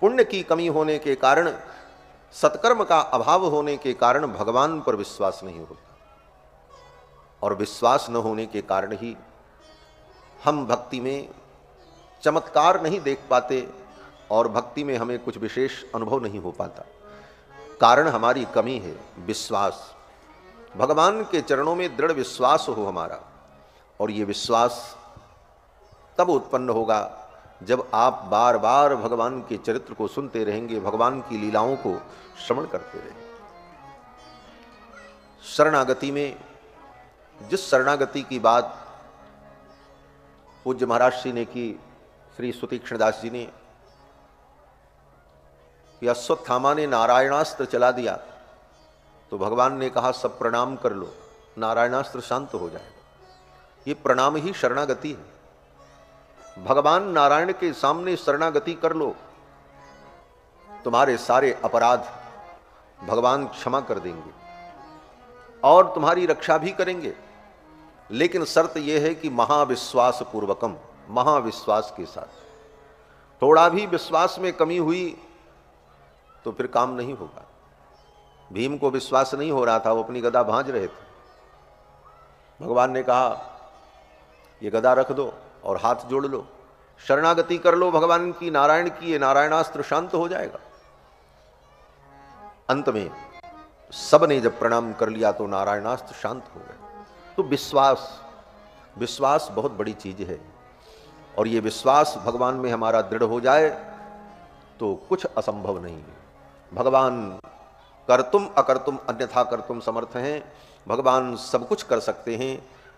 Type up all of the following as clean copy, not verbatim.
पुण्य की कमी होने के कारण, सत्कर्म का अभाव होने के कारण भगवान पर विश्वास नहीं होता, और विश्वास न होने के कारण ही हम भक्ति में चमत्कार नहीं देख पाते और भक्ति में हमें कुछ विशेष अनुभव नहीं हो पाता। कारण हमारी कमी है विश्वास। भगवान के चरणों में दृढ़ विश्वास हो हमारा, और ये विश्वास तब उत्पन्न होगा जब आप बार बार भगवान के चरित्र को सुनते रहेंगे, भगवान की लीलाओं को श्रवण करते रहेंगे। शरणागति में जिस शरणागति की बात पूज्य महाराज श्री ने की, श्री सुतीक्ष्णदास जी ने, कि अश्वत्थामा ने नारायणास्त्र चला दिया तो भगवान ने कहा सब प्रणाम कर लो, नारायणास्त्र शांत हो जाएगा। ये प्रणाम ही शरणागति है। भगवान नारायण के सामने शरणागति कर लो, तुम्हारे सारे अपराध भगवान क्षमा कर देंगे और तुम्हारी रक्षा भी करेंगे। लेकिन शर्त यह है कि महाविश्वास पूर्वकम, महाविश्वास के साथ। थोड़ा भी विश्वास में कमी हुई तो फिर काम नहीं होगा। भीम को विश्वास नहीं हो रहा था, वो अपनी गदा भांज रहे थे। भगवान ने कहा ये गदा रख दो और हाथ जोड़ लो, शरणागति कर लो भगवान की, नारायण की, ये नारायणास्त्र शांत हो जाएगा। अंत में सबने जब प्रणाम कर लिया तो नारायणास्त्र शांत हो गया। तो विश्वास बहुत बड़ी चीज है, और ये विश्वास भगवान में हमारा दृढ़ हो जाए तो कुछ असंभव नहीं है। भगवान कर्तुम अकर्तुम अन्यथा कर्तुम समर्थ हैं। भगवान सब कुछ कर सकते हैं,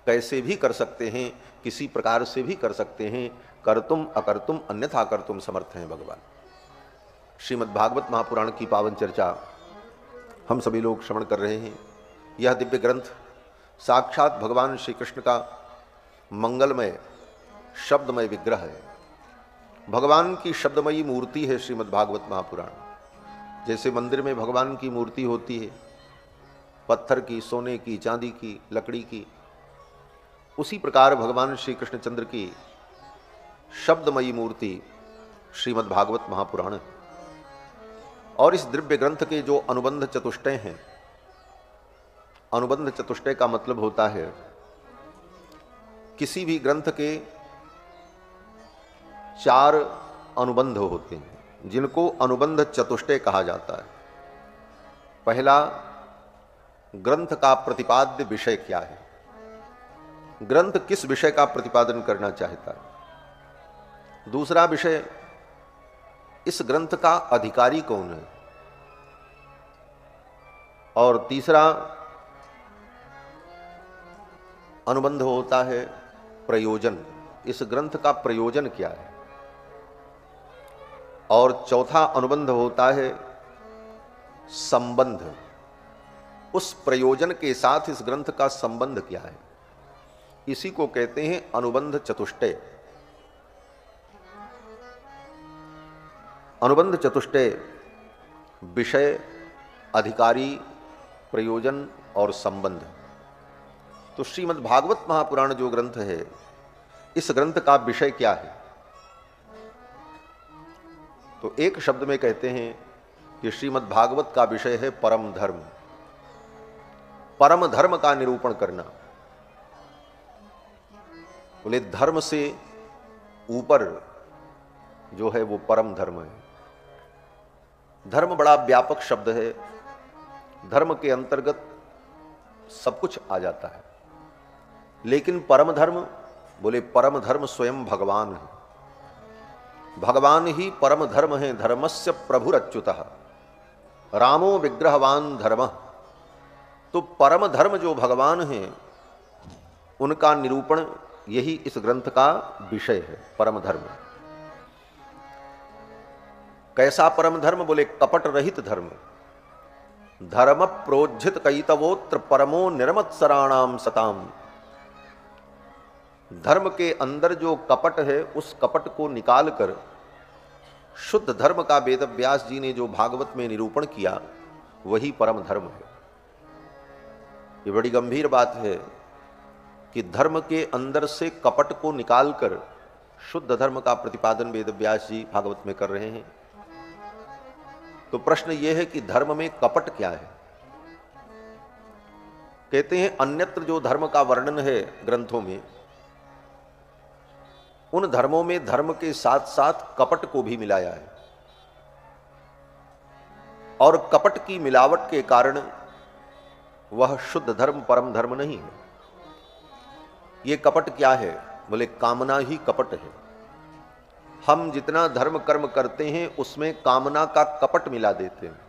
कैसे भी कर सकते हैं, किसी प्रकार से भी कर सकते हैं। कर्तुम अकर्तुम अन्यथा कर्तुम समर्थ हैं भगवान। श्रीमद् भागवत महापुराण की पावन चर्चा हम सभी लोग श्रवण कर रहे हैं। यह दिव्य ग्रंथ साक्षात भगवान श्री कृष्ण का मंगलमय शब्दमय विग्रह है। भगवान की शब्दमयी मूर्ति है श्रीमद् भागवत महापुराण। जैसे मंदिर में भगवान की मूर्ति होती है, पत्थर की, सोने की, चांदी की, लकड़ी की, उसी प्रकार भगवान श्री कृष्णचंद्र की शब्दमयी मूर्ति श्रीमद् भागवत महापुराण है। और इस दिव्य ग्रंथ के जो अनुबंध चतुष्टय हैं, अनुबंध चतुष्टय का मतलब होता है किसी भी ग्रंथ के 4 अनुबंध होते हैं जिनको अनुबंध चतुष्टय कहा जाता है। पहला, ग्रंथ का प्रतिपाद्य विषय क्या है, ग्रंथ किस विषय का प्रतिपादन करना चाहता है। दूसरा विषय, इस ग्रंथ का अधिकारी कौन है। और तीसरा अनुबंध होता है प्रयोजन, इस ग्रंथ का प्रयोजन क्या है। और चौथा अनुबंध होता है संबंध, उस प्रयोजन के साथ इस ग्रंथ का संबंध क्या है। इसी को कहते हैं अनुबंध चतुष्टय। अनुबंध चतुष्टय विषय, अधिकारी, प्रयोजन और संबंध। तो श्रीमद् भागवत महापुराण जो ग्रंथ है, इस ग्रंथ का विषय क्या है। तो एक शब्द में कहते हैं कि श्रीमद् भागवत का विषय है परम धर्म। परम धर्म का निरूपण करना। बोले धर्म से ऊपर जो है वो परम धर्म है। धर्म बड़ा व्यापक शब्द है, धर्म के अंतर्गत सब कुछ आ जाता है। लेकिन परम धर्म, बोले परम धर्म स्वयं भगवान है। भगवान ही परम धर्म है। धर्मस्य प्रभुरच्युतः रामो विग्रहवान धर्म। तो परम धर्म जो भगवान है, उनका निरूपण यही इस ग्रंथ का विषय है, परम धर्म। कैसा परम धर्म, बोले कपट रहित धर्म। धर्म प्रोज्झित कैतवोत्र परमो निर्मत्सराणाम सताम। धर्म के अंदर जो कपट है, उस कपट को निकालकर शुद्ध धर्म का वेद व्यास जी ने जो भागवत में निरूपण किया, वही परम धर्म है। ये बड़ी गंभीर बात है कि धर्म के अंदर से कपट को निकालकर शुद्ध धर्म का प्रतिपादन वेद व्यास जी भागवत में कर रहे हैं। तो प्रश्न यह है कि धर्म में कपट क्या है? कहते हैं अन्यत्र जो धर्म का वर्णन है ग्रंथों में, उन धर्मों में धर्म के साथ साथ कपट को भी मिलाया है, और कपट की मिलावट के कारण वह शुद्ध धर्म परम धर्म नहीं है। ये कपट क्या है? बोले कामना ही कपट है। हम जितना धर्म कर्म करते हैं उसमें कामना का कपट मिला देते हैं,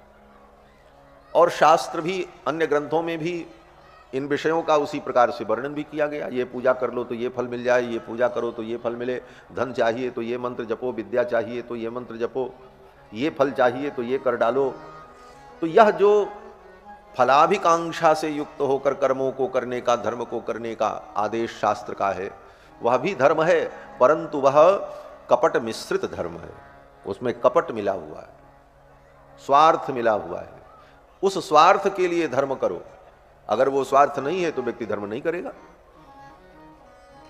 और शास्त्र भी अन्य ग्रंथों में भी इन विषयों का उसी प्रकार से वर्णन भी किया गया। ये पूजा कर लो तो ये फल मिल जाए, ये पूजा करो तो ये फल मिले, धन चाहिए तो ये मंत्र जपो, विद्या चाहिए तो ये मंत्र जपो, ये फल चाहिए तो ये कर डालो। तो यह जो फलाभिकांक्षा से युक्त होकर कर्मों को करने का, धर्म को करने का आदेश शास्त्र का है, वह भी धर्म है, परंतु वह कपट मिश्रित धर्म है। उसमें कपट मिला हुआ है, स्वार्थ मिला हुआ है। उस स्वार्थ के लिए धर्म करो, अगर वो स्वार्थ नहीं है तो व्यक्ति धर्म नहीं करेगा।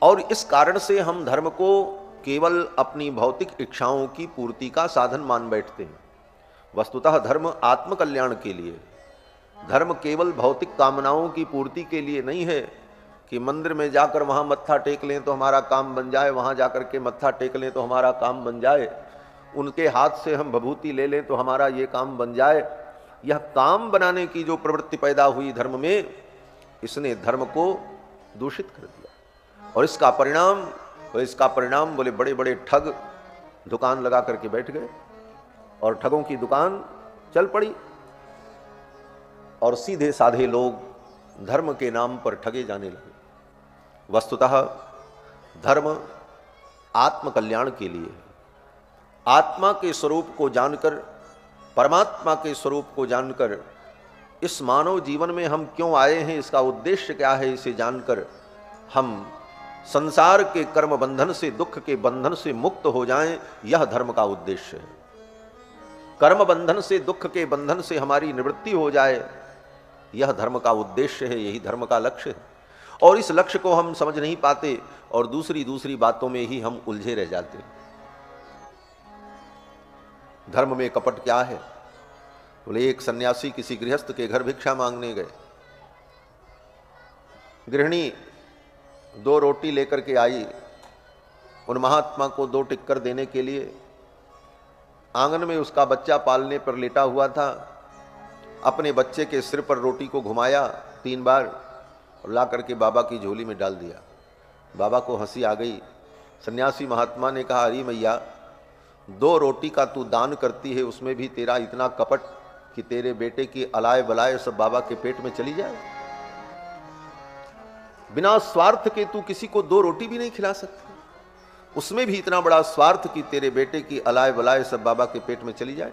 और इस कारण से हम धर्म को केवल अपनी भौतिक इच्छाओं की पूर्ति का साधन मान बैठते हैं। वस्तुतः धर्म आत्मकल्याण के लिए, धर्म केवल भौतिक कामनाओं की पूर्ति के लिए नहीं है कि मंदिर में जाकर वहां मत्था टेक लें तो हमारा काम बन जाए, वहां जाकर के मत्था टेक लें तो हमारा काम बन जाए, उनके हाथ से हम विभूति ले लें तो हमारा ये काम बन जाए। यह काम बनाने की जो प्रवृत्ति पैदा हुई धर्म में, इसने धर्म को दूषित कर दिया। और इसका परिणाम बोले बड़े बड़े ठग दुकान लगा करके बैठ गए, और ठगों की दुकान चल पड़ी, और सीधे साधे लोग धर्म के नाम पर ठगे जाने लगे। वस्तुतः धर्म आत्मकल्याण के लिए है। आत्मा के स्वरूप को जानकर, परमात्मा के स्वरूप को जानकर, इस मानव जीवन में हम क्यों आए हैं, इसका उद्देश्य क्या है, इसे जानकर हम संसार के कर्म बंधन से, दुख के बंधन से मुक्त हो जाएं, यह धर्म का उद्देश्य है। कर्म बंधन से, दुख के बंधन से हमारी निवृत्ति हो जाए, यह धर्म का उद्देश्य है, यही धर्म का लक्ष्य है। और इस लक्ष्य को हम समझ नहीं पाते और दूसरी बातों में ही हम उलझे रह जाते हैं। धर्म में कपट क्या है? बोले एक सन्यासी किसी गृहस्थ के घर भिक्षा मांगने गए। गृहिणी 2 रोटी लेकर के आई, उन महात्मा को 2 टिक्कर देने के लिए। आंगन में उसका बच्चा पालने पर लेटा हुआ था, अपने बच्चे के सिर पर रोटी को घुमाया 3 बार और ला करके बाबा की झोली में डाल दिया। बाबा को हंसी आ गई। सन्यासी महात्मा ने कहा, अरे मैया, 2 रोटी का तू दान करती है, उसमें भी तेरा इतना कपट कि तेरे बेटे की अलाय बलाय सब बाबा के पेट में चली जाए। बिना स्वार्थ के तू किसी को 2 रोटी भी नहीं खिला सकती, उसमें भी इतना बड़ा स्वार्थ कि तेरे बेटे की अलाय बलाय सब बाबा के पेट में चली जाए।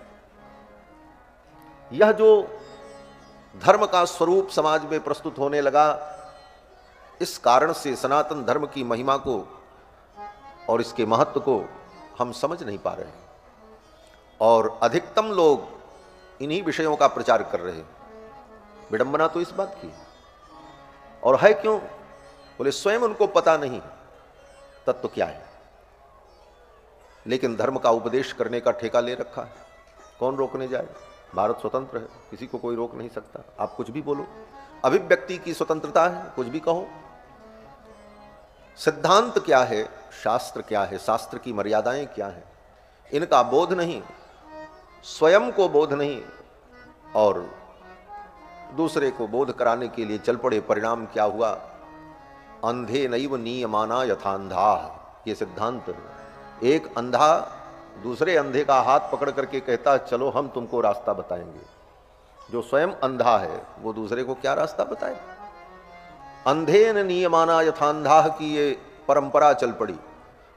यह जो धर्म का स्वरूप समाज में प्रस्तुत होने लगा, इस कारण से सनातन धर्म की महिमा को और इसके महत्व को हम समझ नहीं पा रहे हैं, और अधिकतम लोग इन्हीं विषयों का प्रचार कर रहे हैं। विडंबना तो इस बात की, और है क्यों? बोले स्वयं उनको पता नहीं तत्व क्या है, लेकिन धर्म का उपदेश करने का ठेका ले रखा है। कौन रोकने जाए? भारत स्वतंत्र है, किसी को कोई रोक नहीं सकता। आप कुछ भी बोलो, अभिव्यक्ति की स्वतंत्रता है, कुछ भी कहो। सिद्धांत क्या है, शास्त्र क्या है, शास्त्र की मर्यादाएं क्या है, इनका बोध नहीं, स्वयं को बोध नहीं, और दूसरे को बोध कराने के लिए चल पड़े। परिणाम क्या हुआ? अंधे नैव नीयमाना यथांधा, ये सिद्धांत है। एक अंधा दूसरे अंधे का हाथ पकड़ करके कहता, चलो हम तुमको रास्ता बताएंगे। जो स्वयं अंधा है वो दूसरे को क्या रास्ता बताए? अंधेन नियमाना यथांधा की ये परंपरा चल पड़ी,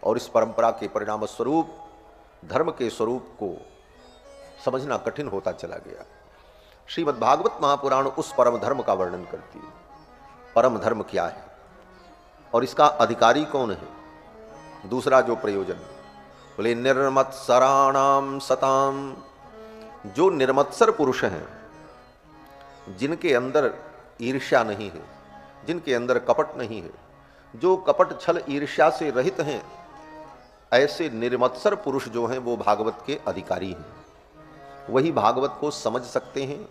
और इस परंपरा के परिणाम स्वरूप धर्म के स्वरूप को समझना कठिन होता चला गया। श्रीमद् भागवत महापुराण उस परम धर्म का वर्णन करती है। परम धर्म क्या है और इसका अधिकारी कौन है? दूसरा जो प्रयोजन, बोले निर्मत्सराणाम सताम, जो निर्मत्सर पुरुष हैं, जिनके अंदर ईर्ष्या नहीं है, जिनके अंदर कपट नहीं है, जो कपट छल ईर्ष्या से रहित हैं, ऐसे निर्मत्सर पुरुष जो हैं वो भागवत के अधिकारी हैं। वही भागवत को समझ सकते हैं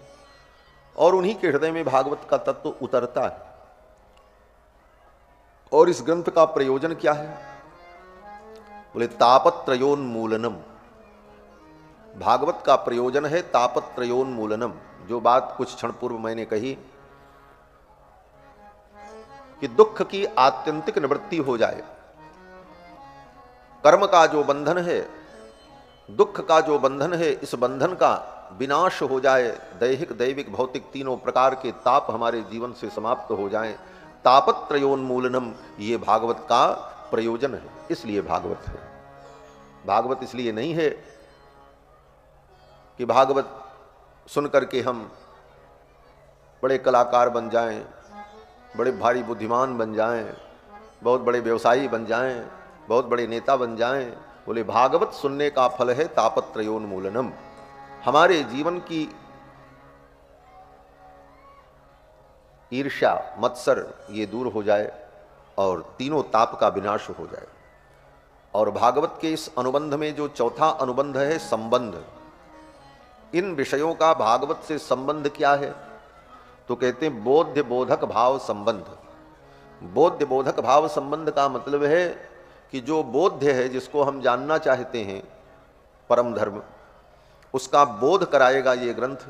और उन्हीं के हृदय में भागवत का तत्व उतरता है। और इस ग्रंथ का प्रयोजन क्या है? बोले तापत्रयोन्मूलनम। भागवत का प्रयोजन है तापत्रयोन्मूलनम। जो बात कुछ क्षण पूर्व मैंने कही कि दुख की आत्यंतिक निवृत्ति हो जाए, कर्म का जो बंधन है, दुख का जो बंधन है, इस बंधन का विनाश हो जाए, दैहिक दैविक भौतिक तीनों प्रकार के ताप हमारे जीवन से समाप्त हो जाएं, तापत्रयोन्मूलनम, ये भागवत का प्रयोजन है। इसलिए भागवत है। भागवत इसलिए नहीं है कि भागवत सुन करके हम बड़े कलाकार बन जाएं, बड़े भारी बुद्धिमान बन जाएं, बहुत बड़े व्यवसायी बन जाएं, बहुत बड़े नेता बन जाएं। बोले भागवत सुनने का फल है तापत्रयोन्मूलनम। हमारे जीवन की ईर्ष्या मत्सर ये दूर हो जाए और तीनों ताप का विनाश हो जाए। और भागवत के इस अनुबंध में जो चौथा अनुबंध है संबंध, इन विषयों का भागवत से संबंध क्या है? तो कहते हैं बोध्य बोधक भाव संबंध। बोध्य बोधक भाव संबंध का मतलब है कि जो बोध्य है, जिसको हम जानना चाहते हैं परम धर्म, उसका बोध कराएगा ये ग्रंथ।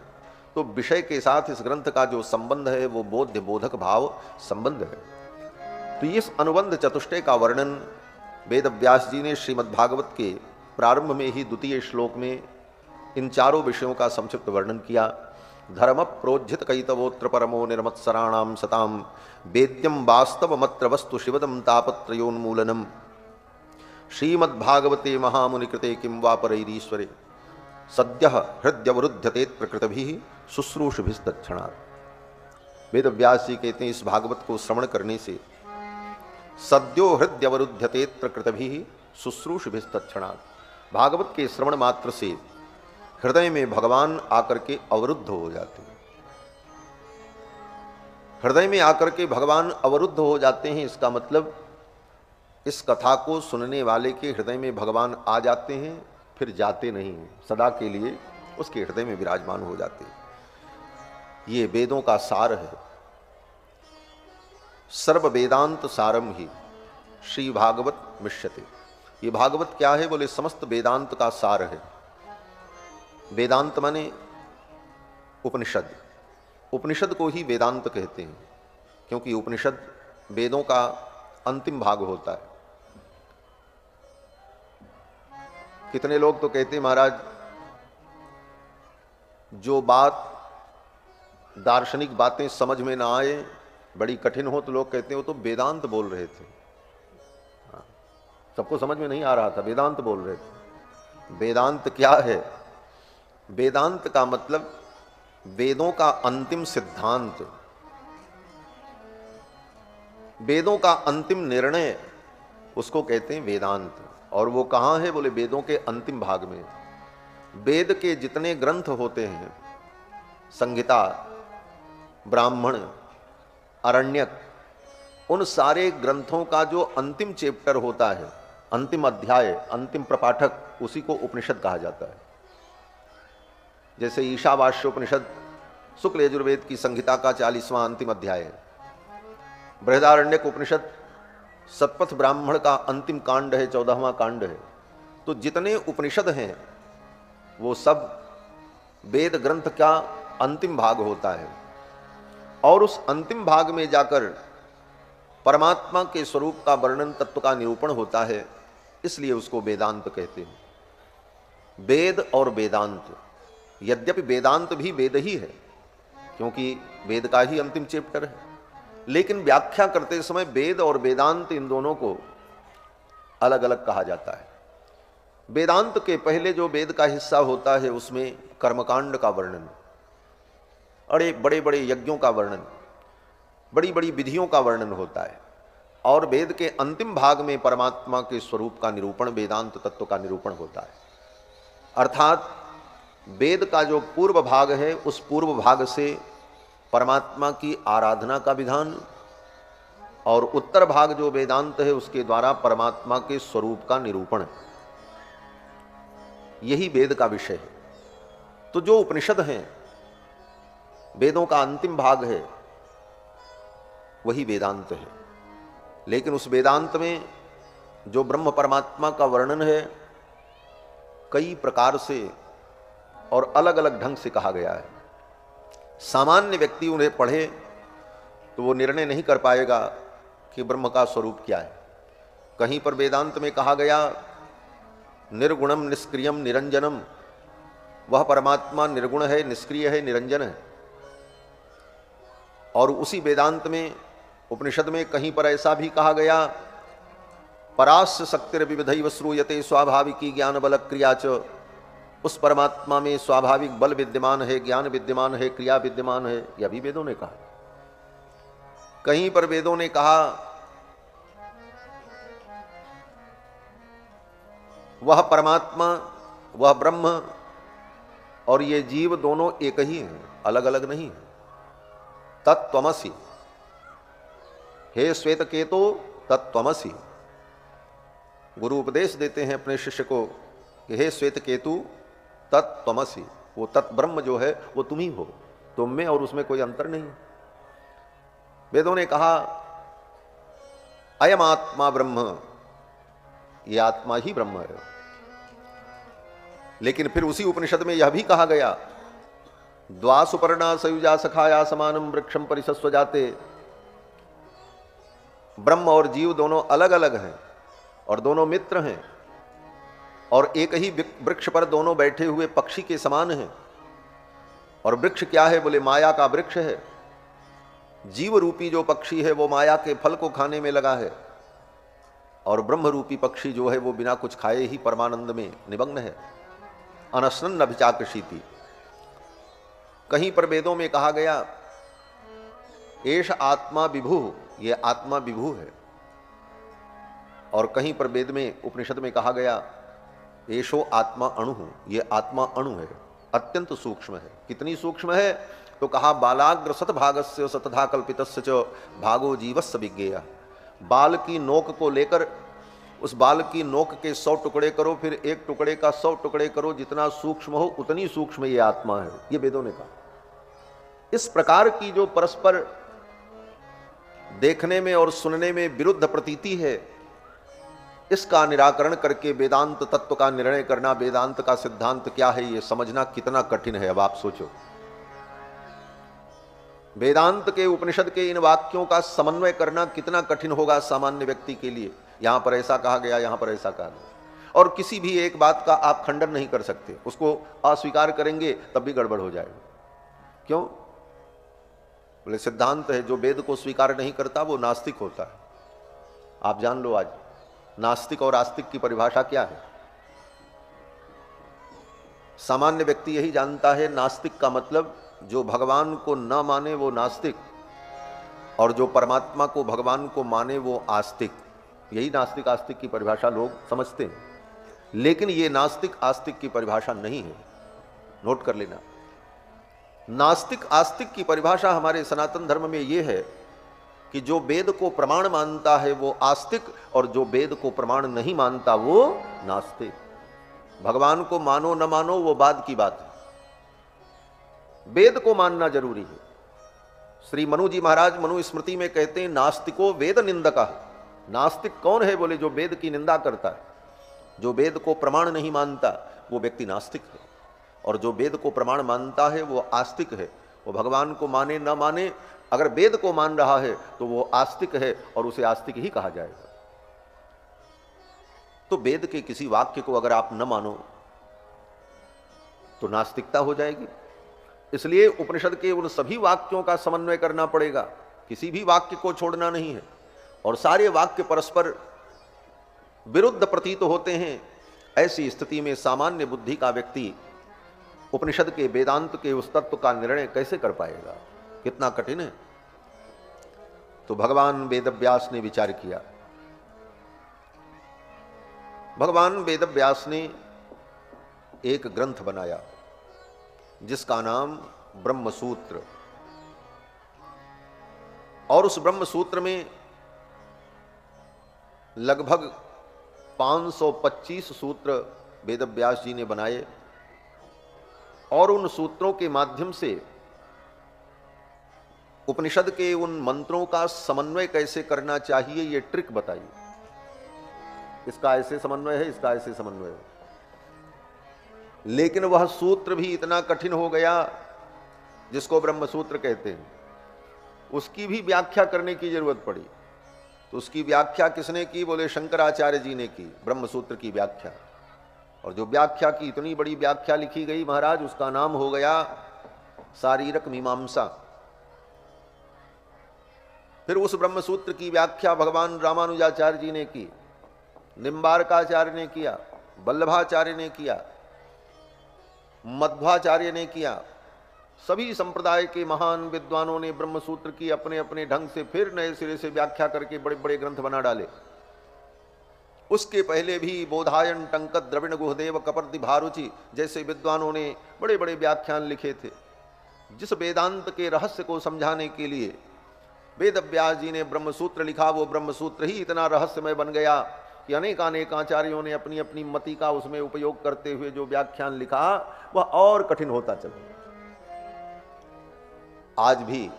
तो विषय के साथ इस ग्रंथ का जो संबंध है वो बोध्य बोधक भाव संबंध है। तो इस अनुबंध चतुष्टय का वर्णन वेद व्यास जी ने श्रीमद्भागवत के प्रारंभ में ही द्वितीय श्लोक में इन चारों विषयों का संक्षिप्त वर्णन किया। धर्म प्रोज्झित कैतवोत्र परमो निर्मत्सराणाम सताम वेद्यम वास्तव मत्र वस्तु शिवदम तापत्रयोन्मूलनम श्रीमद्भागवते महामुनिकृते किं वा परैरीश्वरे सद्य हृदयवरुध्यते प्रकृतभिः शुश्रूषभिस्तत्क्षणात्। वेद व्यास जी कहते हैं इस भागवत को श्रवण करने से सद्यो हृदयवरुध्यते प्रकृतभिः शुश्रूषभिस्तत्क्षणात्, भागवत के श्रवण मात्र से हृदय में भगवान आकर के अवरुद्ध हो जाते हैं। हृदय में आकर के भगवान अवरुद्ध हो जाते हैं, इसका मतलब इस कथा को सुनने वाले के हृदय में भगवान आ जाते हैं, फिर जाते नहीं हैं, सदा के लिए उसके हृदय में विराजमान हो जाते हैं। ये वेदों का सार है। सर्व वेदांत सारम ही श्री भागवत मिष्यते। ये भागवत क्या है? बोले समस्त वेदांत का सार है। वेदांत माने उपनिषद। उपनिषद को ही वेदांत कहते हैं क्योंकि उपनिषद वेदों का अंतिम भाग होता है। कितने लोग तो कहते हैं महाराज जो बात दार्शनिक बातें समझ में ना आए, बड़ी कठिन हो, तो लोग कहते हैं वो तो वेदांत बोल रहे थे। सबको समझ में नहीं आ रहा था, वेदांत बोल रहे थे। वेदांत क्या है? वेदांत का मतलब वेदों का अंतिम सिद्धांत, वेदों का अंतिम निर्णय, उसको कहते हैं वेदांत। और वो कहाँ है? बोले वेदों के अंतिम भाग में। वेद के जितने ग्रंथ होते हैं, संहिता, ब्राह्मण, अरण्यक, उन सारे ग्रंथों का जो अंतिम चैप्टर होता है, अंतिम अध्याय, अंतिम प्रपाठक, उसी को उपनिषद कहा जाता है। जैसे ईशावास्योपनिषद शुक्ल यजुर्वेद की संहिता का 40वां अंतिम अध्याय है। बृहदारण्यक उपनिषद सतपथ ब्राह्मण का अंतिम कांड है, 14वां कांड है। तो जितने उपनिषद हैं वो सब वेद ग्रंथ का अंतिम भाग होता है। और उस अंतिम भाग में जाकर परमात्मा के स्वरूप का वर्णन, तत्व का निरूपण होता है, इसलिए उसको वेदांत कहते हैं। वेद और वेदांत, यद्यपि वेदांत भी वेद ही है क्योंकि वेद का ही अंतिम चैप्टर है, लेकिन व्याख्या करते समय वेद और वेदांत इन दोनों को अलग अलग कहा जाता है। वेदांत के पहले जो वेद का हिस्सा होता है उसमें कर्मकांड का वर्णन, अरे बड़े बड़े यज्ञों का वर्णन, बड़ी बड़ी विधियों का वर्णन होता है। और वेद के अंतिम भाग में परमात्मा के स्वरूप का निरूपण, वेदांत तत्व का निरूपण होता है। अर्थात वेद का जो पूर्व भाग है, उस पूर्व भाग से परमात्मा की आराधना का विधान, और उत्तर भाग जो वेदांत है उसके द्वारा परमात्मा के स्वरूप का निरूपण, यही वेद का विषय है। तो जो उपनिषद हैं, वेदों का अंतिम भाग है, वही वेदांत है। लेकिन उस वेदांत में जो ब्रह्म परमात्मा का वर्णन है, कई प्रकार से और अलग अलग ढंग से कहा गया है। सामान्य व्यक्ति उन्हें पढ़े तो वो निर्णय नहीं कर पाएगा कि ब्रह्म का स्वरूप क्या है। कहीं पर वेदांत में कहा गया निर्गुणम निष्क्रियम निरंजनम, वह परमात्मा निर्गुण है, निष्क्रिय है, निरंजन है। और उसी वेदांत में, उपनिषद में कहीं पर ऐसा भी कहा गया परास्य शक्तिर्विविधैव श्रूयते स्वाभाविकी ज्ञान बल क्रिया च, उस परमात्मा में स्वाभाविक बल विद्यमान है, ज्ञान विद्यमान है, क्रिया विद्यमान है। यह भी वेदों ने कहा। कहीं पर वेदों ने कहा वह परमात्मा, वह ब्रह्म और ये जीव दोनों एक ही हैं, अलग अलग नहीं है। तत्त्वमसि, हे श्वेत केतु तत्त्वमसि। गुरु उपदेश देते हैं अपने शिष्य को कि हे श्वेत केतु तत्त्वमसि, वो तत्ब्रह्म जो है वो तुम ही हो, तुम में और उसमें कोई अंतर नहीं। वेदों ने कहा अयम आत्मा ब्रह्म, ये आत्मा ही ब्रह्म है। लेकिन फिर उसी उपनिषद में यह भी कहा गया द्वा सुपर्णा सयुजा सखाया समानम वृक्षम परिशस्व जाते। ब्रह्म और जीव दोनों अलग अलग हैं और दोनों मित्र हैं, और एक ही वृक्ष पर दोनों बैठे हुए पक्षी के समान हैं। और वृक्ष क्या है? बोले माया का वृक्ष है। जीव रूपी जो पक्षी है वो माया के फल को खाने में लगा है, और ब्रह्म रूपी पक्षी जो है वो बिना कुछ खाए ही परमानंद में निमग्न है। अनशनन अभिचाकृषीति। कहीं पर वेदों में कहा गया एष आत्मा विभु, ये आत्मा विभु है। और कहीं पर वेद में, उपनिषद में कहा गया एषो आत्मा अणु, ये आत्मा अणु है, अत्यंत सूक्ष्म है। कितनी सूक्ष्म है? तो कहा बालाग्र शतभागस्य शतधा कल्पितस्य च भागो जीवस्य विज्ञेयः। बाल की नोक को लेकर उस बाल की नोक के 100 टुकड़े करो, फिर एक टुकड़े का 100 टुकड़े करो, जितना सूक्ष्म हो उतनी सूक्ष्म ये आत्मा है। ये वेदों ने कहा। इस प्रकार की जो परस्पर देखने में और सुनने में विरुद्ध प्रतीति है, इसका निराकरण करके वेदांत तत्व का निर्णय करना, वेदांत का सिद्धांत क्या है ये समझना कितना कठिन है। अब आप सोचो, वेदांत के, उपनिषद के इन वाक्यों का समन्वय करना कितना कठिन होगा सामान्य व्यक्ति के लिए। यहां पर ऐसा कहा गया, यहां पर ऐसा कहा गया, और किसी भी एक बात का आप खंडन नहीं कर सकते। उसको अस्वीकार करेंगे तब भी गड़बड़ हो जाएगा। क्यों? बोले सिद्धांत है, जो वेद को स्वीकार नहीं करता वो नास्तिक होता है। आप जान लो आज नास्तिक और आस्तिक की परिभाषा क्या है। सामान्य व्यक्ति यही जानता है नास्तिक का मतलब जो भगवान को न माने वो नास्तिक, और जो परमात्मा को, भगवान को माने वो आस्तिक। यही नास्तिक आस्तिक की परिभाषा लोग समझते हैं, लेकिन ये नास्तिक आस्तिक की परिभाषा नहीं है। नोट कर लेना, नास्तिक आस्तिक की परिभाषा हमारे सनातन धर्म में ये है कि जो वेद को प्रमाण मानता है वो आस्तिक, और जो वेद को प्रमाण नहीं मानता वो नास्तिक। भगवान को मानो न मानो वो बाद की बात है, वेद को मानना जरूरी है। श्री मनु जी महाराज मनु स्मृति में कहते हैं नास्तिको वेद निंदका। नास्तिक कौन है? बोले जो वेद की निंदा करता है, जो वेद को प्रमाण नहीं मानता वो व्यक्ति नास्तिक है, और जो वेद को प्रमाण मानता है वो आस्तिक है। वो भगवान को माने न माने, अगर वेद को मान रहा है तो वो आस्तिक है, और उसे आस्तिक ही कहा जाएगा। तो वेद के किसी वाक्य को अगर आप न मानो तो नास्तिकता हो जाएगी। इसलिए उपनिषद के उन सभी वाक्यों का समन्वय करना पड़ेगा, किसी भी वाक्य को छोड़ना नहीं है। और सारे वाक्य परस्पर विरुद्ध प्रतीत होते हैं। ऐसी स्थिति में सामान्य बुद्धि का व्यक्ति उपनिषद के, वेदांत के उस तत्व का निर्णय कैसे कर पाएगा? कितना कठिन है। तो भगवान वेदव्यास ने विचार किया। भगवान वेदव्यास ने एक ग्रंथ बनाया जिसका नाम ब्रह्मसूत्र, और उस ब्रह्मसूत्र में लगभग 525 सूत्र वेदव्यास जी ने बनाए। और उन सूत्रों के माध्यम से उपनिषद के उन मंत्रों का समन्वय कैसे करना चाहिए, ये ट्रिक बताइए। इसका ऐसे समन्वय है, इसका ऐसे समन्वय है। लेकिन वह सूत्र भी इतना कठिन हो गया जिसको ब्रह्म सूत्र कहते हैं, उसकी भी व्याख्या करने की जरूरत पड़ी। तो उसकी व्याख्या किसने की? बोले शंकराचार्य जी ने की, ब्रह्म सूत्र की व्याख्या। और जो व्याख्या की, इतनी बड़ी व्याख्या लिखी गई महाराज, उसका नाम हो गया शारीरक मीमांसा। फिर उस ब्रह्म सूत्र की व्याख्या भगवान रामानुजाचार्य जी ने की, निम्बारकाचार्य ने किया, वल्लभाचार्य ने किया, मध्वाचार्य ने किया। सभी संप्रदाय के महान विद्वानों ने ब्रह्म सूत्र की अपने अपने ढंग से फिर नए सिरे से व्याख्या करके बड़े बड़े ग्रंथ बना डाले। उसके पहले भी बोधायन, टंकत, द्रविण, गुहदेव, कपर्दी, भारुचि जैसे विद्वानों ने बड़े बड़े व्याख्यान लिखे थे। जिस वेदांत के रहस्य को समझाने के लिए वेद व्यास जी ने ब्रह्म सूत्र लिखा, वो ब्रह्म सूत्र ही इतना रहस्यमय बन गया कि अनेक आचार्यों ने अपनी अपनी मति का उसमें उपयोग करते हुए जो व्याख्यान लिखा वह और कठिन होता चला। आज भी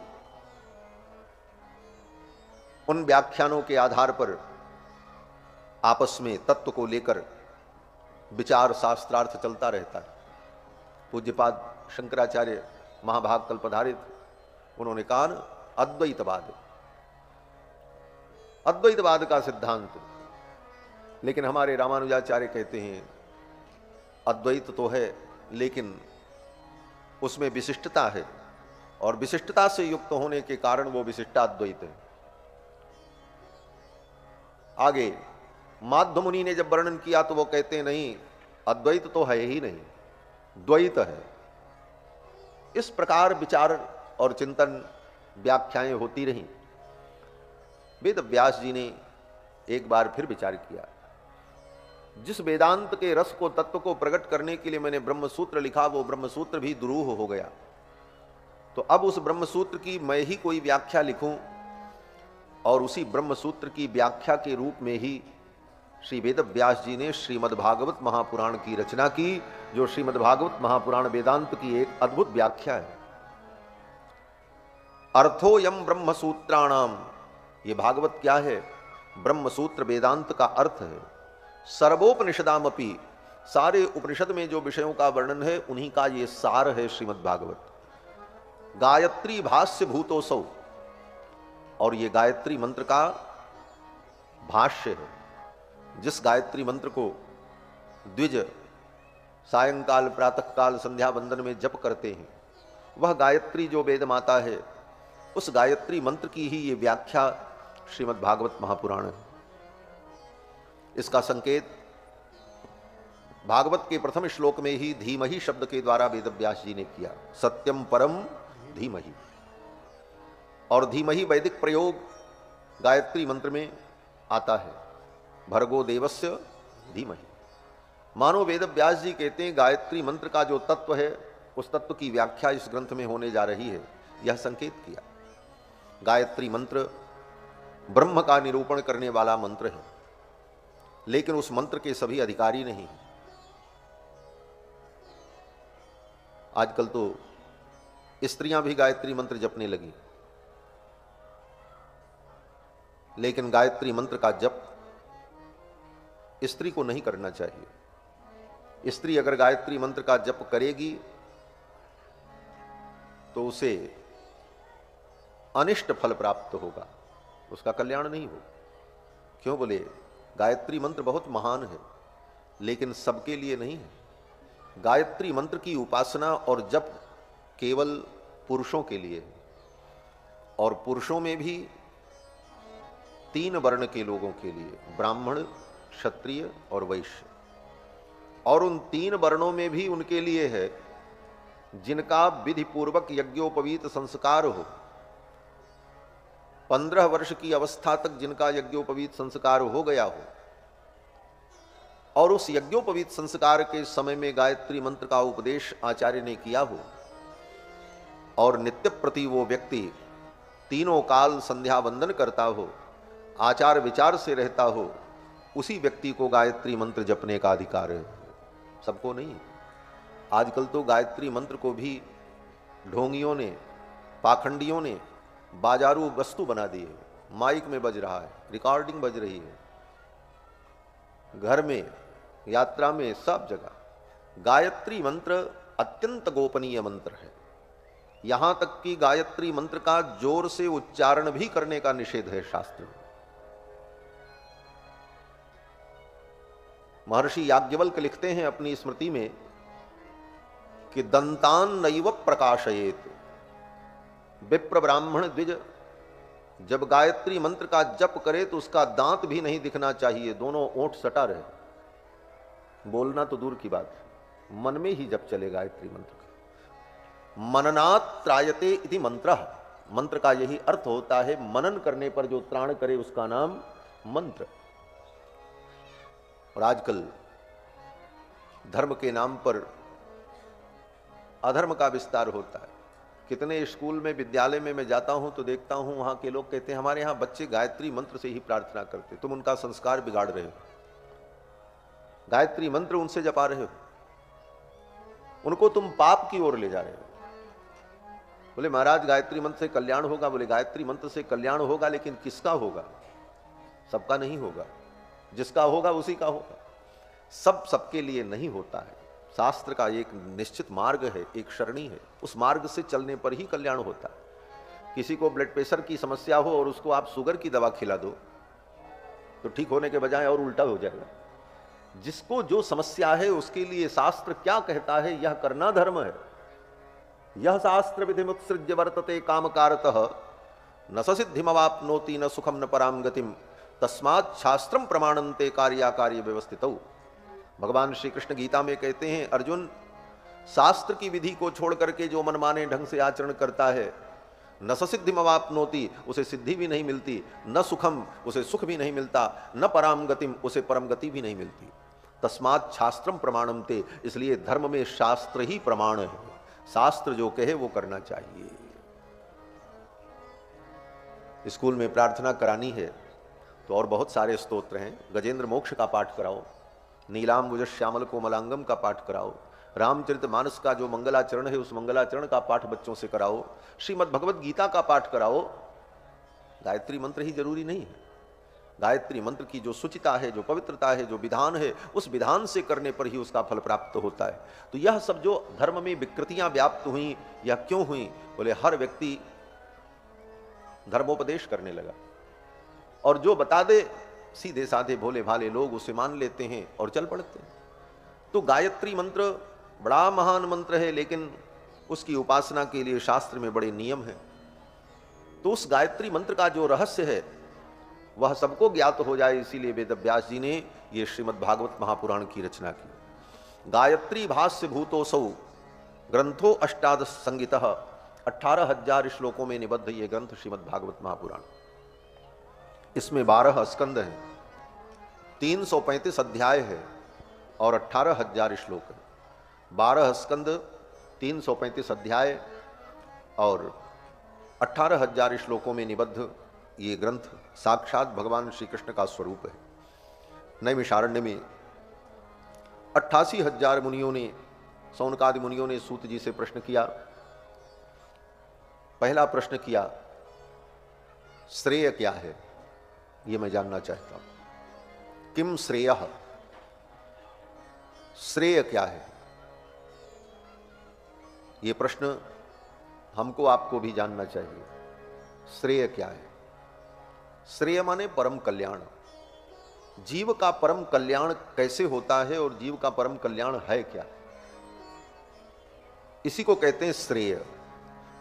उन व्याख्यानों के आधार पर आपस में तत्व को लेकर विचार शास्त्रार्थ चलता रहता है। पूज्यपाद शंकराचार्य महाभाग कल पधारित, उन्होंने कहा न अद्वैतवाद, अद्वैतवाद का सिद्धांत। लेकिन हमारे रामानुजाचार्य कहते हैं अद्वैत तो है लेकिन उसमें विशिष्टता है, और विशिष्टता से युक्त होने के कारण वो विशिष्टाद्वैत है। आगे माध्व मुनि ने जब वर्णन किया तो वो कहते नहीं, अद्वैत तो है ही नहीं, द्वैत है। इस प्रकार विचार और चिंतन व्याख्याएं होती रहीं। वेद व्यास जी ने एक बार फिर विचार किया, जिस वेदांत के रस को, तत्व को प्रकट करने के लिए मैंने ब्रह्म सूत्र लिखा, वो ब्रह्म सूत्र भी दुरूह हो गया। तो अब उस ब्रह्म सूत्र की मैं ही कोई व्याख्या लिखूं, और उसी ब्रह्म सूत्र की व्याख्या के रूप में ही श्री वेद व्यास जी ने श्रीमद् भागवत महापुराण की रचना की, जो श्रीमद् भागवत महापुराण वेदांत की एक अद्भुत व्याख्या है। अर्थोयम ब्रह्म सूत्राणाम, ये भागवत क्या है? ब्रह्म सूत्र वेदांत का अर्थ है। सर्वोपनिषदामपि, सारे उपनिषद में जो विषयों का वर्णन है उन्हीं का ये सार है श्रीमद् भागवत। गायत्री भाष्य भूतोसौ, और ये गायत्री मंत्र का भाष्य है। जिस गायत्री मंत्र को द्विज सायंकाल, प्रातःकाल, संध्या वंदन में जप करते हैं, वह गायत्री जो वेद माता है, उस गायत्री मंत्र की ही ये व्याख्या श्रीमद् भागवत महापुराण है। इसका संकेत भागवत के प्रथम श्लोक में ही धीमहि शब्द के द्वारा वेद व्यास जी ने किया, सत्यम परम धीमहि। और धीमहि वैदिक प्रयोग गायत्री मंत्र में आता है, भर्गो देवस्य धीमहि। मानो वेद व्यास जी कहते हैं गायत्री मंत्र का जो तत्व है, उस तत्व की व्याख्या इस ग्रंथ में होने जा रही है, यह संकेत किया। गायत्री मंत्र ब्रह्म का निरूपण करने वाला मंत्र है, लेकिन उस मंत्र के सभी अधिकारी नहीं। आजकल तो स्त्रियां भी गायत्री मंत्र जपने लगी, लेकिन गायत्री मंत्र का जप स्त्री को नहीं करना चाहिए। स्त्री अगर गायत्री मंत्र का जप करेगी तो उसे अनिष्ट फल प्राप्त होगा, उसका कल्याण नहीं होगा। क्यों? बोले गायत्री मंत्र बहुत महान है, लेकिन सबके लिए नहीं है। गायत्री मंत्र की उपासना और जप केवल पुरुषों के लिए है, और पुरुषों में भी 3 वर्ण के लोगों के लिए, ब्राह्मण, क्षत्रिय और वैश्य। और उन 3 वर्णों में भी उनके लिए है जिनका विधि पूर्वक यज्ञोपवीत संस्कार हो। 15 वर्ष की अवस्था तक जिनका यज्ञोपवीत संस्कार हो गया हो, और उस यज्ञोपवीत संस्कार के समय में गायत्री मंत्र का उपदेश आचार्य ने किया हो, और नित्य प्रति वो व्यक्ति तीनों काल संध्या वंदन करता हो, आचार विचार से रहता हो, उसी व्यक्ति को गायत्री मंत्र जपने का अधिकार है, सबको नहीं। आजकल तो गायत्री मंत्र को भी ढोंगियों ने, पाखंडियों ने बाजारू वस्तु बना दी है। माइक में बज रहा है, रिकॉर्डिंग बज रही है, घर में, यात्रा में, सब जगह। गायत्री मंत्र अत्यंत गोपनीय मंत्र है। यहां तक कि गायत्री मंत्र का जोर से उच्चारण भी करने का निषेध है शास्त्र में। महर्षि याज्ञवल्क्य लिखते हैं अपनी स्मृति में कि दंतान नैव प्रकाशयेत। विप्र ब्राह्मण द्विज जब गायत्री मंत्र का जप करे तो उसका दांत भी नहीं दिखना चाहिए, दोनों ओंठ सटा रहे। बोलना तो दूर की बात है, मन में ही जप चले गायत्री मंत्र का। मननात् त्रायते इति मंत्र। मंत्र का यही अर्थ होता है, मनन करने पर जो त्राण करे उसका नाम मंत्र। और आजकल धर्म के नाम पर अधर्म का विस्तार होता है। कितने स्कूल में, विद्यालय में मैं जाता हूं तो देखता हूं, वहां के लोग कहते हैं हमारे यहां बच्चे गायत्री मंत्र से ही प्रार्थना करते। तुम उनका संस्कार बिगाड़ रहे हो, गायत्री मंत्र उनसे जपा रहे हो, उनको तुम पाप की ओर ले जा रहे हो। बोले महाराज गायत्री मंत्र से कल्याण होगा। बोले गायत्री मंत्र से कल्याण होगा, लेकिन किसका होगा? सबका नहीं होगा, जिसका होगा उसी का होगा। सब सबके लिए नहीं होता है। शास्त्र का एक निश्चित मार्ग है, एक सरणी है, उस मार्ग से चलने पर ही कल्याण होता है। किसी को ब्लड प्रेशर की समस्या हो और उसको आप शुगर की दवा खिला दो तो ठीक होने के बजाय और उल्टा हो जाएगा। जिसको जो समस्या है उसके लिए शास्त्र क्या कहता है, यह करना धर्म है। यह शास्त्र विधिमुत्सृज्य वर्तते कामकारतः न स सिद्धिमवाप्नोति न सुखम न पराम गतिम तस्मात् शास्त्रम प्रमाणन्ते कार्याकार्य व्यवस्थितौ। भगवान श्री कृष्ण गीता में कहते हैं, अर्जुन, शास्त्र की विधि को छोड़ करके जो मनमाने ढंग से आचरण करता है, न स सिद्धिमवाप्नोति, उसे सिद्धि भी नहीं मिलती, न सुखम, उसे सुख भी नहीं मिलता, न पराम गतिम, उसे परम गति भी नहीं मिलती। तस्मात् शास्त्रम प्रमाणन्ते, इसलिए धर्म में शास्त्र ही प्रमाण है। शास्त्र जो कहे वो करना चाहिए। स्कूल में प्रार्थना करानी है तो और बहुत सारे स्तोत्र हैं। गजेंद्र मोक्ष का पाठ कराओ, नीलाम्बुज श्यामल कोमलांगम का पाठ कराओ, रामचरितमानस का जो मंगलाचरण है उस मंगलाचरण का पाठ बच्चों से कराओ, श्रीमद् भगवद गीता का पाठ कराओ। गायत्री मंत्र ही जरूरी नहीं है। गायत्री मंत्र की जो शुचिता है, जो पवित्रता है, जो विधान है, उस विधान से करने पर ही उसका फल प्राप्त होता है। तो यह सब जो धर्म में विकृतियां व्याप्त हुई, या क्यों हुई? बोले हर व्यक्ति धर्मोपदेश करने लगा, और जो बता दे सीधे साधे भोले भाले लोग उसे मान लेते हैं और चल पड़ते हैं। तो गायत्री मंत्र बड़ा महान मंत्र है, लेकिन उसकी उपासना के लिए शास्त्र में बड़े नियम हैं। तो उस गायत्री मंत्र का जो रहस्य है वह सबको ज्ञात हो जाए, इसीलिए वेद व्यास जी ने ये श्रीमद् भागवत महापुराण की रचना की। गायत्री भाष्य भूतोसौ ग्रंथो अष्टादश संगीतः, 18,000 श्लोकों में निबद्ध ये ग्रंथ श्रीमद् भागवत महापुराण। इसमें 12 स्कंद हैं, 335 अध्याय है और 18,000 श्लोक है। 12 स्कंद, 335 अध्याय और 18,000 श्लोकों में निबद्ध ये ग्रंथ साक्षात भगवान श्री कृष्ण का स्वरूप है। नैमिषारण्य में 88,000 मुनियों ने, सौनकादि मुनियों ने सूत जी से प्रश्न किया। पहला प्रश्न किया, श्रेय क्या है, ये मैं जानना चाहता हूं। किम श्रेयः, श्रेय क्या है? ये प्रश्न हमको आपको भी जानना चाहिए। श्रेय क्या है? श्रेय माने परम कल्याण। जीव का परम कल्याण कैसे होता है और जीव का परम कल्याण है क्या, इसी को कहते हैं श्रेय।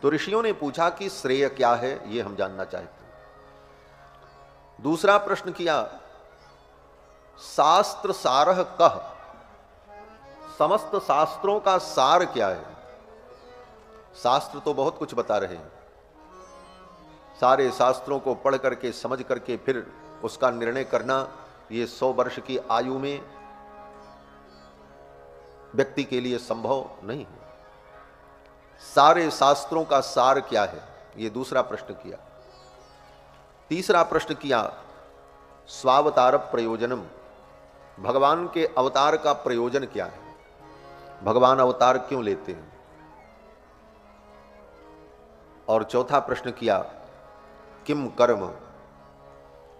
तो ऋषियों ने पूछा कि श्रेय क्या है, ये हम जानना चाहते हैं। दूसरा प्रश्न किया, शास्त्र सारः कः, समस्त शास्त्रों का सार क्या है? शास्त्र तो बहुत कुछ बता रहे हैं, सारे शास्त्रों को पढ़ करके समझ करके फिर उसका निर्णय करना ये 100 वर्ष की आयु में व्यक्ति के लिए संभव नहीं है। सारे शास्त्रों का सार क्या है, ये दूसरा प्रश्न किया। तीसरा प्रश्न किया, स्वावतार प्रयोजनम, भगवान के अवतार का प्रयोजन क्या है? भगवान अवतार क्यों लेते हैं? और चौथा प्रश्न किया किम कर्म,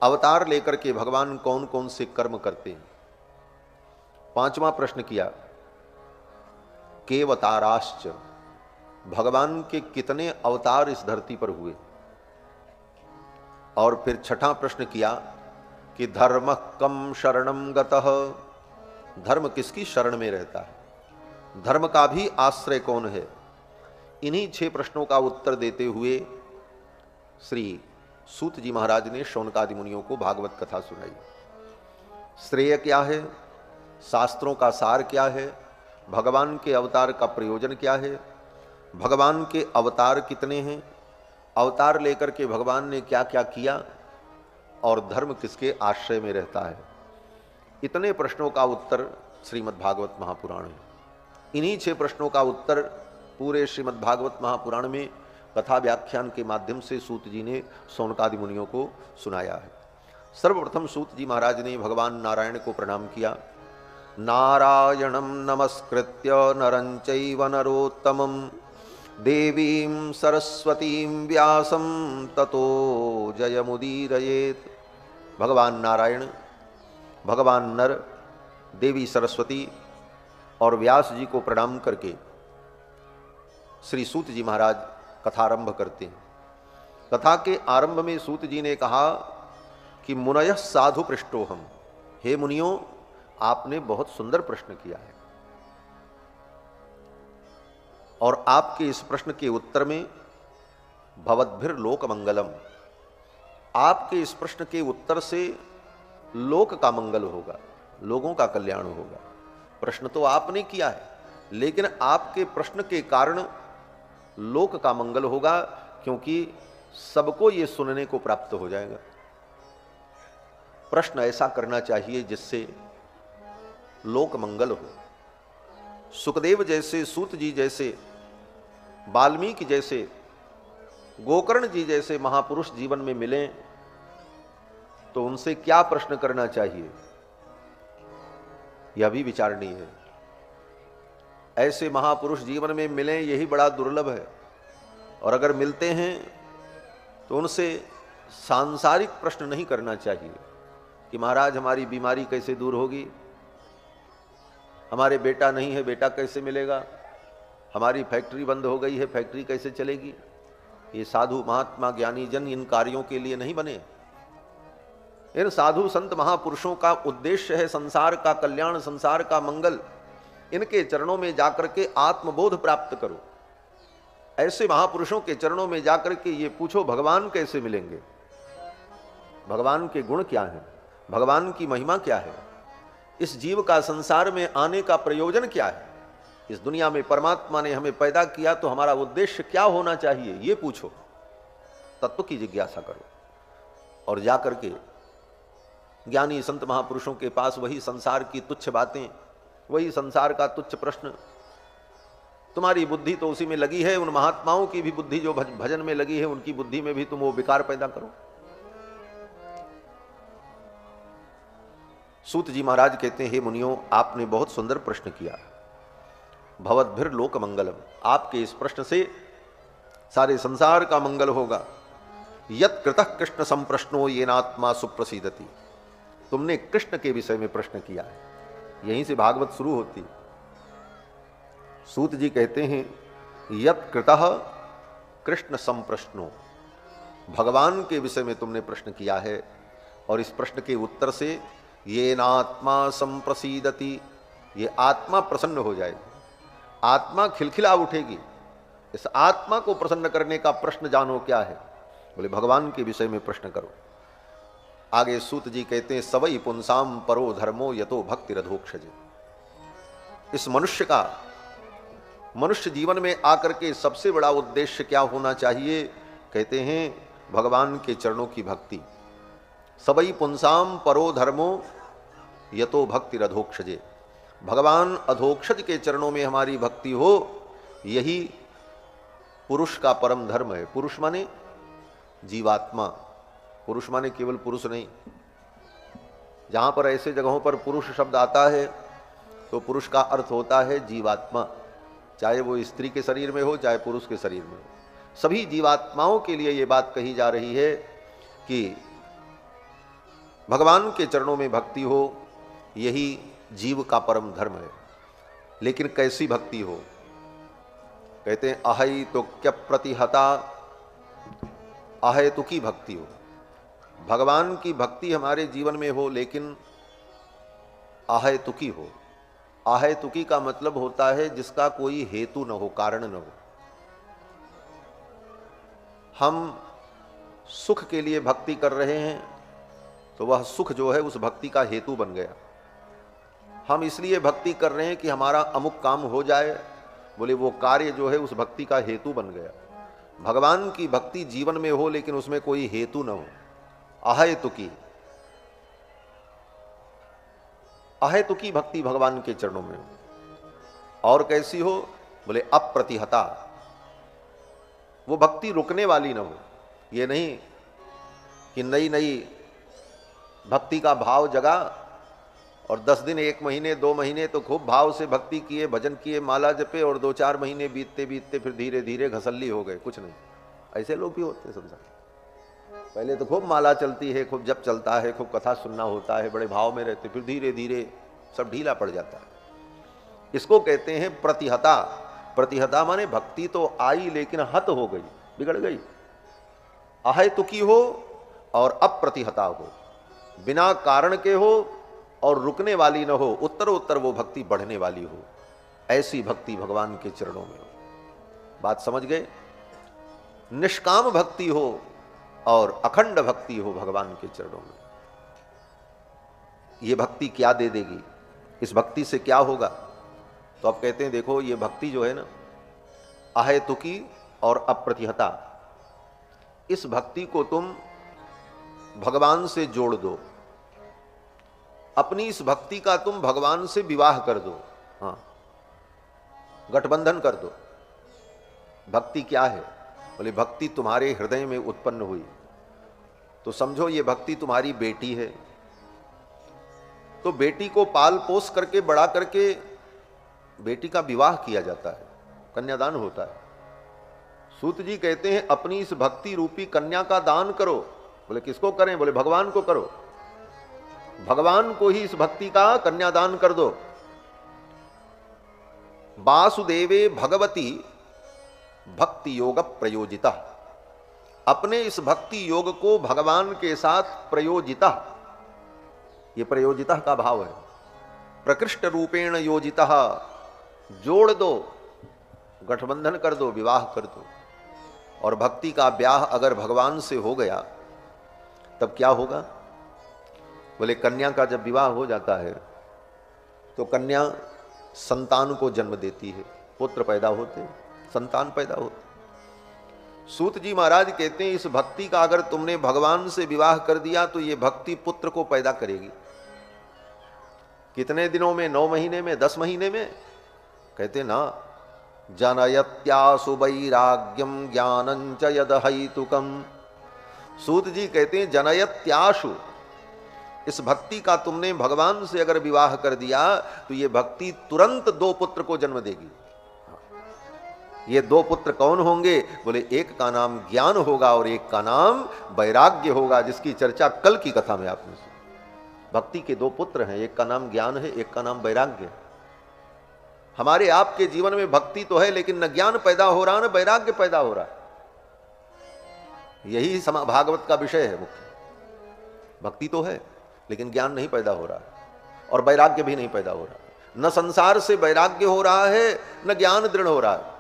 अवतार लेकर के भगवान कौन कौन से कर्म करते हैं। पांचवा प्रश्न किया केवताराश्च, भगवान के कितने अवतार इस धरती पर हुए। और फिर छठा प्रश्न किया कि धर्म कम शरणम गतः, धर्म किसकी शरण में रहता है, धर्म का भी आश्रय कौन है। इन्हीं 6 प्रश्नों का उत्तर देते हुए श्री सूत जी महाराज ने शौनकादि मुनियों को भागवत कथा सुनाई। श्रेय क्या है, शास्त्रों का सार क्या है, भगवान के अवतार का प्रयोजन क्या है, भगवान के अवतार कितने हैं, अवतार लेकर के भगवान ने क्या क्या किया, और धर्म किसके आश्रय में रहता है। इतने प्रश्नों का उत्तर श्रीमद् भागवत महापुराण है। इन्हीं 6 प्रश्नों का उत्तर पूरे श्रीमद् भागवत महापुराण में कथा व्याख्यान के माध्यम से सूत जी ने शौनकादि मुनियों को सुनाया है। सर्वप्रथम सूत जी महाराज ने भगवान नारायण को प्रणाम किया। नारायणं नमस्कृत्य नरं चैव नरोत्तमं देवीं सरस्वतीं व्यासं ततो जयमुदीरयेत्। भगवान नारायण, भगवान नर, देवी सरस्वती और व्यास जी को प्रणाम करके श्री सूत जी महाराज कथारंभ करते हैं। कथा के आरंभ में सूत जी ने कहा कि मुनयः साधु पृष्टोहम, हे मुनियों आपने बहुत सुंदर प्रश्न किया है, और आपके इस प्रश्न के उत्तर में भवद्भिर लोक मंगलम, आपके इस प्रश्न के उत्तर से लोक का मंगल होगा, लोगों का कल्याण होगा। प्रश्न तो आपने किया है, लेकिन आपके प्रश्न के कारण लोक का मंगल होगा, क्योंकि सबको ये सुनने को प्राप्त हो जाएगा। प्रश्न ऐसा करना चाहिए जिससे लोक मंगल हो। सुखदेव जैसे, सूत जी जैसे, वाल्मीकि जैसे, गोकर्ण जी जैसे महापुरुष जीवन में मिलें तो उनसे क्या प्रश्न करना चाहिए, यह भी विचारणीय है। ऐसे महापुरुष जीवन में मिलें यही बड़ा दुर्लभ है, और अगर मिलते हैं तो उनसे सांसारिक प्रश्न नहीं करना चाहिए कि महाराज हमारी बीमारी कैसे दूर होगी, हमारे बेटा नहीं है, बेटा कैसे मिलेगा, हमारी फैक्ट्री बंद हो गई है, फैक्ट्री कैसे चलेगी। ये साधु महात्मा ज्ञानी जन इन कार्यों के लिए नहीं बने। इन साधु संत महापुरुषों का उद्देश्य है संसार का कल्याण, संसार का मंगल। इनके चरणों में जाकर के आत्मबोध प्राप्त करो। ऐसे महापुरुषों के चरणों में जाकर के ये पूछो भगवान कैसे मिलेंगे, भगवान के गुण क्या हैं, भगवान की महिमा क्या है, इस जीव का संसार में आने का प्रयोजन क्या है, इस दुनिया में परमात्मा ने हमें पैदा किया तो हमारा उद्देश्य क्या होना चाहिए, ये पूछो। तत्व की जिज्ञासा करो और जाकर के ज्ञानी संत महापुरुषों के पास वही संसार की तुच्छ बातें, वही संसार का तुच्छ प्रश्न, तुम्हारी बुद्धि तो उसी में लगी है, उन महात्माओं की भी बुद्धि जो भजन में लगी है उनकी बुद्धि में भी तुम वो विकार पैदा करो। सूत जी महाराज कहते हैं, हे मुनियों आपने बहुत सुंदर प्रश्न किया, भवद्भिर लोक मंगलम, आपके इस प्रश्न से सारे संसार का मंगल होगा। यत् कृतः कृष्ण संप्रश्नो येनात्मा सुप्रसीदति, तुमने कृष्ण के विषय में प्रश्न किया है, यहीं से भागवत शुरू होती। सूत जी कहते हैं यत् कृतः कृष्ण संप्रश्नो, भगवान के विषय में तुमने प्रश्न किया है, और इस प्रश्न के उत्तर से येनात्मा संप्रसीदति, ये आत्मा प्रसन्न हो जाएगी, आत्मा खिलखिला उठेगी। इस आत्मा को प्रसन्न करने का प्रश्न जानो क्या है, बोले भगवान के विषय में प्रश्न करो। आगे सूत जी कहते हैं सवई पुंसाम परो धर्मो यतो भक्ति रधोक्षजे, इस मनुष्य का मनुष्य जीवन में आकर के सबसे बड़ा उद्देश्य क्या होना चाहिए, कहते हैं भगवान के चरणों की भक्ति। सवई पुंसाम परो धर्मो यतो भक्ति रधोक्षजे, भगवान अधोक्षज के चरणों में हमारी भक्ति हो, यही पुरुष का परम धर्म है। पुरुष माने जीवात्मा, पुरुष माने केवल पुरुष नहीं। जहां पर ऐसे जगहों पर पुरुष शब्द आता है तो पुरुष का अर्थ होता है जीवात्मा, चाहे वो स्त्री के शरीर में हो चाहे पुरुष के शरीर में हो। सभी जीवात्माओं के लिए ये बात कही जा रही है कि भगवान के चरणों में भक्ति हो, यही जीव का परम धर्म है। लेकिन कैसी भक्ति हो? कहते हैं अहैतुक्य प्रतिहता, अहेतुकी भक्ति हो। भगवान की भक्ति हमारे जीवन में हो लेकिन अहेतुकी हो। अहेतुकी का मतलब होता है जिसका कोई हेतु न हो, कारण न हो। हम सुख के लिए भक्ति कर रहे हैं तो वह सुख जो है उस भक्ति का हेतु बन गया। हम इसलिए भक्ति कर रहे हैं कि हमारा अमुक काम हो जाए, बोले वो कार्य जो है उस भक्ति का हेतु बन गया। भगवान की भक्ति जीवन में हो लेकिन उसमें कोई हेतु न हो, अहेतुकी। अहेतुकी भक्ति भगवान के चरणों में हो। और कैसी हो? बोले अप्रतिहता, वो भक्ति रुकने वाली न हो। ये नहीं कि नई नई भक्ति का भाव जगा और 10 दिन 1 महीने 2 महीने तो खूब भाव से भक्ति किए, भजन किए, माला जपे, और 2-4 महीने बीतते बीतते फिर धीरे धीरे घसल्ली हो गए। कुछ नहीं, ऐसे लोग भी होते हैं संसार। पहले तो खूब माला चलती है, खूब जप चलता है, खूब कथा सुनना होता है, बड़े भाव में रहते, फिर धीरे धीरे सब ढीला पड़ जाता है। इसको कहते हैं प्रतिहता। प्रतिहता माने भक्ति तो आई लेकिन हत हो गई, बिगड़ गई। अहेतुकी हो और अप्रतिहता हो, बिना कारण के हो और रुकने वाली न हो, उत्तर उत्तर वो भक्ति बढ़ने वाली हो। ऐसी भक्ति भगवान के चरणों में हो। बात समझ गए? निष्काम भक्ति हो और अखंड भक्ति हो भगवान के चरणों में। ये भक्ति क्या दे देगी? इस भक्ति से क्या होगा? तो आप कहते हैं देखो ये भक्ति जो है ना, अहेतुकी और अप्रतिहता, इस भक्ति को तुम भगवान से जोड़ दो। अपनी इस भक्ति का तुम भगवान से विवाह कर दो। हाँ, गठबंधन कर दो। भक्ति क्या है? बोले भक्ति तुम्हारे हृदय में उत्पन्न हुई तो समझो ये भक्ति तुम्हारी बेटी है। तो बेटी को पाल पोस करके बड़ा करके बेटी का विवाह किया जाता है, कन्यादान होता है। सूत जी कहते हैं अपनी इस भक्ति रूपी कन्या का दान करो। बोले किसको करें? बोले भगवान को करो। भगवान को ही इस भक्ति का कन्यादान कर दो। वासुदेवे भगवती भक्ति योग प्रयोजिता, अपने इस भक्ति योग को भगवान के साथ प्रयोजिता, ये प्रयोजिता का भाव है, प्रकृष्ट रूपेण योजिता, जोड़ दो, गठबंधन कर दो, विवाह कर दो। और भक्ति का ब्याह अगर भगवान से हो गया तब क्या होगा? बोले कन्या का जब विवाह हो जाता है तो कन्या संतान को जन्म देती है, पुत्र पैदा होते, संतान पैदा होते। सूत जी महाराज कहते हैं इस भक्ति का अगर तुमने भगवान से विवाह कर दिया तो ये भक्ति पुत्र को पैदा करेगी। कितने दिनों में? 9 महीने में, 10 महीने में? कहते ना, जनयत्यासु वैराग्यम ज्ञानं च यदहैतुकम्। सूत जी कहते हैं जनयत्याशु, इस भक्ति का तुमने भगवान से अगर विवाह कर दिया तो ये भक्ति तुरंत 2 पुत्र को जन्म देगी। ये 2 पुत्र कौन होंगे? बोले एक का नाम ज्ञान होगा और एक का नाम वैराग्य होगा, जिसकी चर्चा कल की कथा में आपने सुनी। भक्ति के 2 पुत्र हैं, एक का नाम ज्ञान है, एक का नाम वैराग्य। हमारे आपके जीवन में भक्ति तो है लेकिन न ज्ञान पैदा हो रहा न वैराग्य पैदा हो रहा है। यही भागवत का विषय है मुख्य। भक्ति तो है लेकिन ज्ञान नहीं पैदा हो रहा है और वैराग्य भी नहीं पैदा हो रहा। न संसार से वैराग्य हो रहा है न ज्ञान दृढ़ हो रहा है।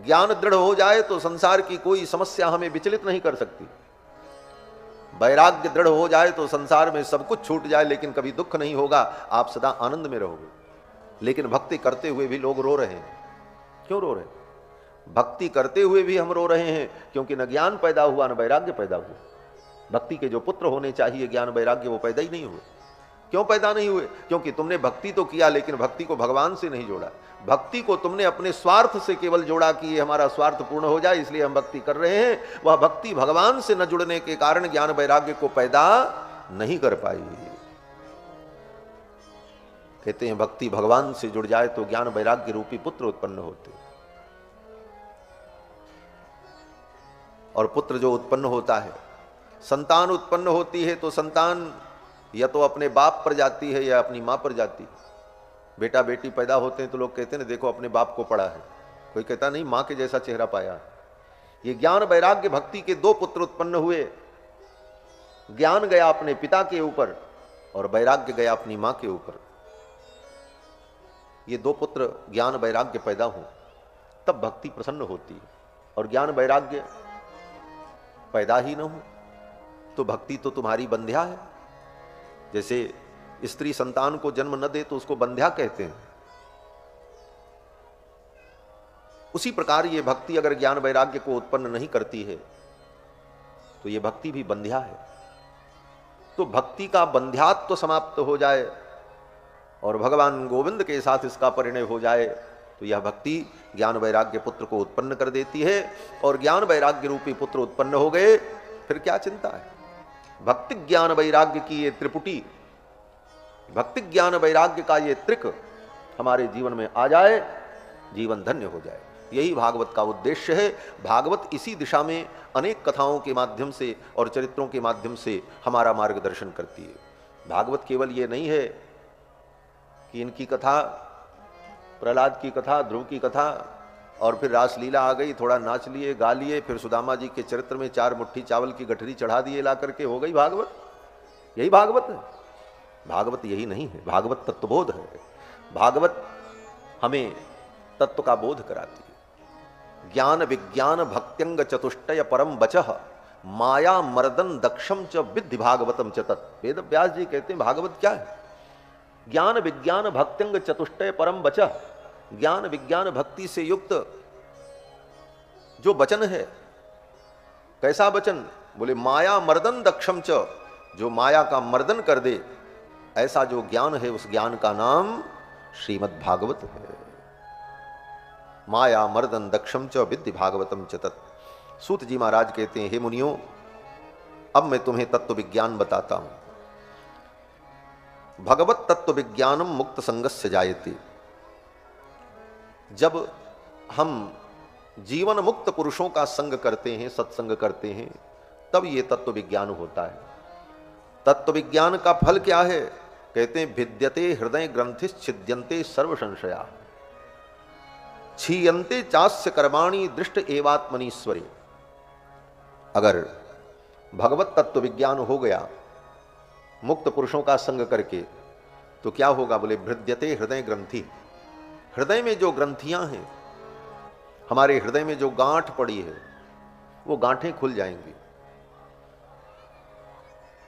ज्ञान दृढ़ हो जाए तो संसार की कोई समस्या हमें विचलित नहीं कर सकती। वैराग्य दृढ़ हो जाए तो संसार में सब कुछ छूट जाए लेकिन कभी दुख नहीं होगा, आप सदा आनंद में रहोगे। लेकिन भक्ति करते हुए भी लोग रो रहे हैं। क्यों रो रहे हैं? भक्ति करते हुए भी हम रो रहे हैं क्योंकि न ज्ञान पैदा हुआ न वैराग्य पैदा हुआ। भक्ति के जो पुत्र होने चाहिए ज्ञान वैराग्य, वो पैदा ही नहीं हुए। क्यों पैदा नहीं हुए? क्योंकि तुमने भक्ति तो किया लेकिन भक्ति को भगवान से नहीं जोड़ा। भक्ति को तुमने अपने स्वार्थ से केवल जोड़ा कि ये हमारा स्वार्थ पूर्ण हो जाए इसलिए हम भक्ति कर रहे हैं। वह भक्ति भगवान से न जुड़ने के कारण ज्ञान वैराग्य को पैदा नहीं कर पाई। कहते हैं भक्ति भगवान से जुड़ जाए तो ज्ञान वैराग्य रूपी पुत्र उत्पन्न होते, और पुत्र जो उत्पन्न होता है, संतान उत्पन्न होती है तो संतान या तो अपने बाप पर जाती है या अपनी मां पर जाती है। बेटा बेटी पैदा होते हैं तो लोग कहते हैं ना देखो अपने बाप को पढ़ा है, कोई कहता नहीं मां के जैसा चेहरा पाया। ये ज्ञान वैराग्य भक्ति के दो पुत्र उत्पन्न हुए, ज्ञान गया अपने पिता के ऊपर और वैराग्य गया अपनी मां के ऊपर। ये दो पुत्र ज्ञान वैराग्य पैदा हो तब भक्ति प्रसन्न होती है, और ज्ञान वैराग्य पैदा ही न हो तो भक्ति तो तुम्हारी बंध्या है। जैसे स्त्री संतान को जन्म न दे तो उसको बंध्या कहते हैं, उसी प्रकार ये भक्ति अगर ज्ञान वैराग्य को उत्पन्न नहीं करती है तो ये भक्ति भी बंध्या है। तो भक्ति का बंध्यात्व तो समाप्त हो जाए और भगवान गोविंद के साथ इसका परिणय हो जाए तो यह भक्ति ज्ञान वैराग्य पुत्र को उत्पन्न कर देती है। और ज्ञान वैराग्य रूपी पुत्र उत्पन्न हो गए, फिर क्या चिंता है। भक्ति ज्ञान वैराग्य की ये त्रिपुटी, भक्ति ज्ञान वैराग्य का ये त्रिक हमारे जीवन में आ जाए, जीवन धन्य हो जाए। यही भागवत का उद्देश्य है। भागवत इसी दिशा में अनेक कथाओं के माध्यम से और चरित्रों के माध्यम से हमारा मार्गदर्शन करती है। भागवत केवल ये नहीं है कि इनकी कथा, प्रहलाद की कथा, ध्रुव की कथा, और फिर रासलीला आ गई, थोड़ा नाच लिए गा लिए, फिर सुदामा जी के चरित्र में 4 मुट्ठी चावल की गठरी चढ़ा दिए ला करके हो गई भागवत। यही भागवत है? भागवत यही नहीं है। भागवत तत्वबोध है। भागवत हमें तत्व का बोध कराती है। ज्ञान विज्ञान भक्त्यंग चतुष्टय परम बचः माया मर्दन दक्षम च विद्धि भागवतम च तत्। वेद व्यास जी कहते हैं भागवत क्या है? ज्ञान विज्ञान भक्त्यंग चतुष्टय परम बचः, ज्ञान विज्ञान भक्ति से युक्त जो वचन है। कैसा वचन? बोले माया मर्दन दक्षम च, जो माया का मर्दन कर दे, ऐसा जो ज्ञान है उस ज्ञान का नाम श्रीमद् भागवत है। माया मर्दन दक्षम च विद्धि भागवतम च तत्। सूत जी महाराज कहते हैं, हे मुनियों, अब मैं तुम्हें तत्व विज्ञान बताता हूं। भगवत तत्व विज्ञानम मुक्त संगस्य जायते। जब हम जीवन मुक्त पुरुषों का संग करते हैं, सत्संग करते हैं, तब ये तत्व विज्ञान होता है। तत्व विज्ञान का फल क्या है? कहते हैं भिद्यते हृदय ग्रंथिस छिद्यन्ते सर्व संशया क्षीयन्ते चास्य कर्माणि दृष्ट एवात्मनीश्वरे। अगर भगवत तत्व विज्ञान हो गया मुक्त पुरुषों का संग करके तो क्या होगा? बोले भिद्यते हृदय ग्रंथि। हृदय में जो ग्रंथियां हैं, हमारे हृदय में जो गांठ पड़ी है, वो गांठें खुल जाएंगी।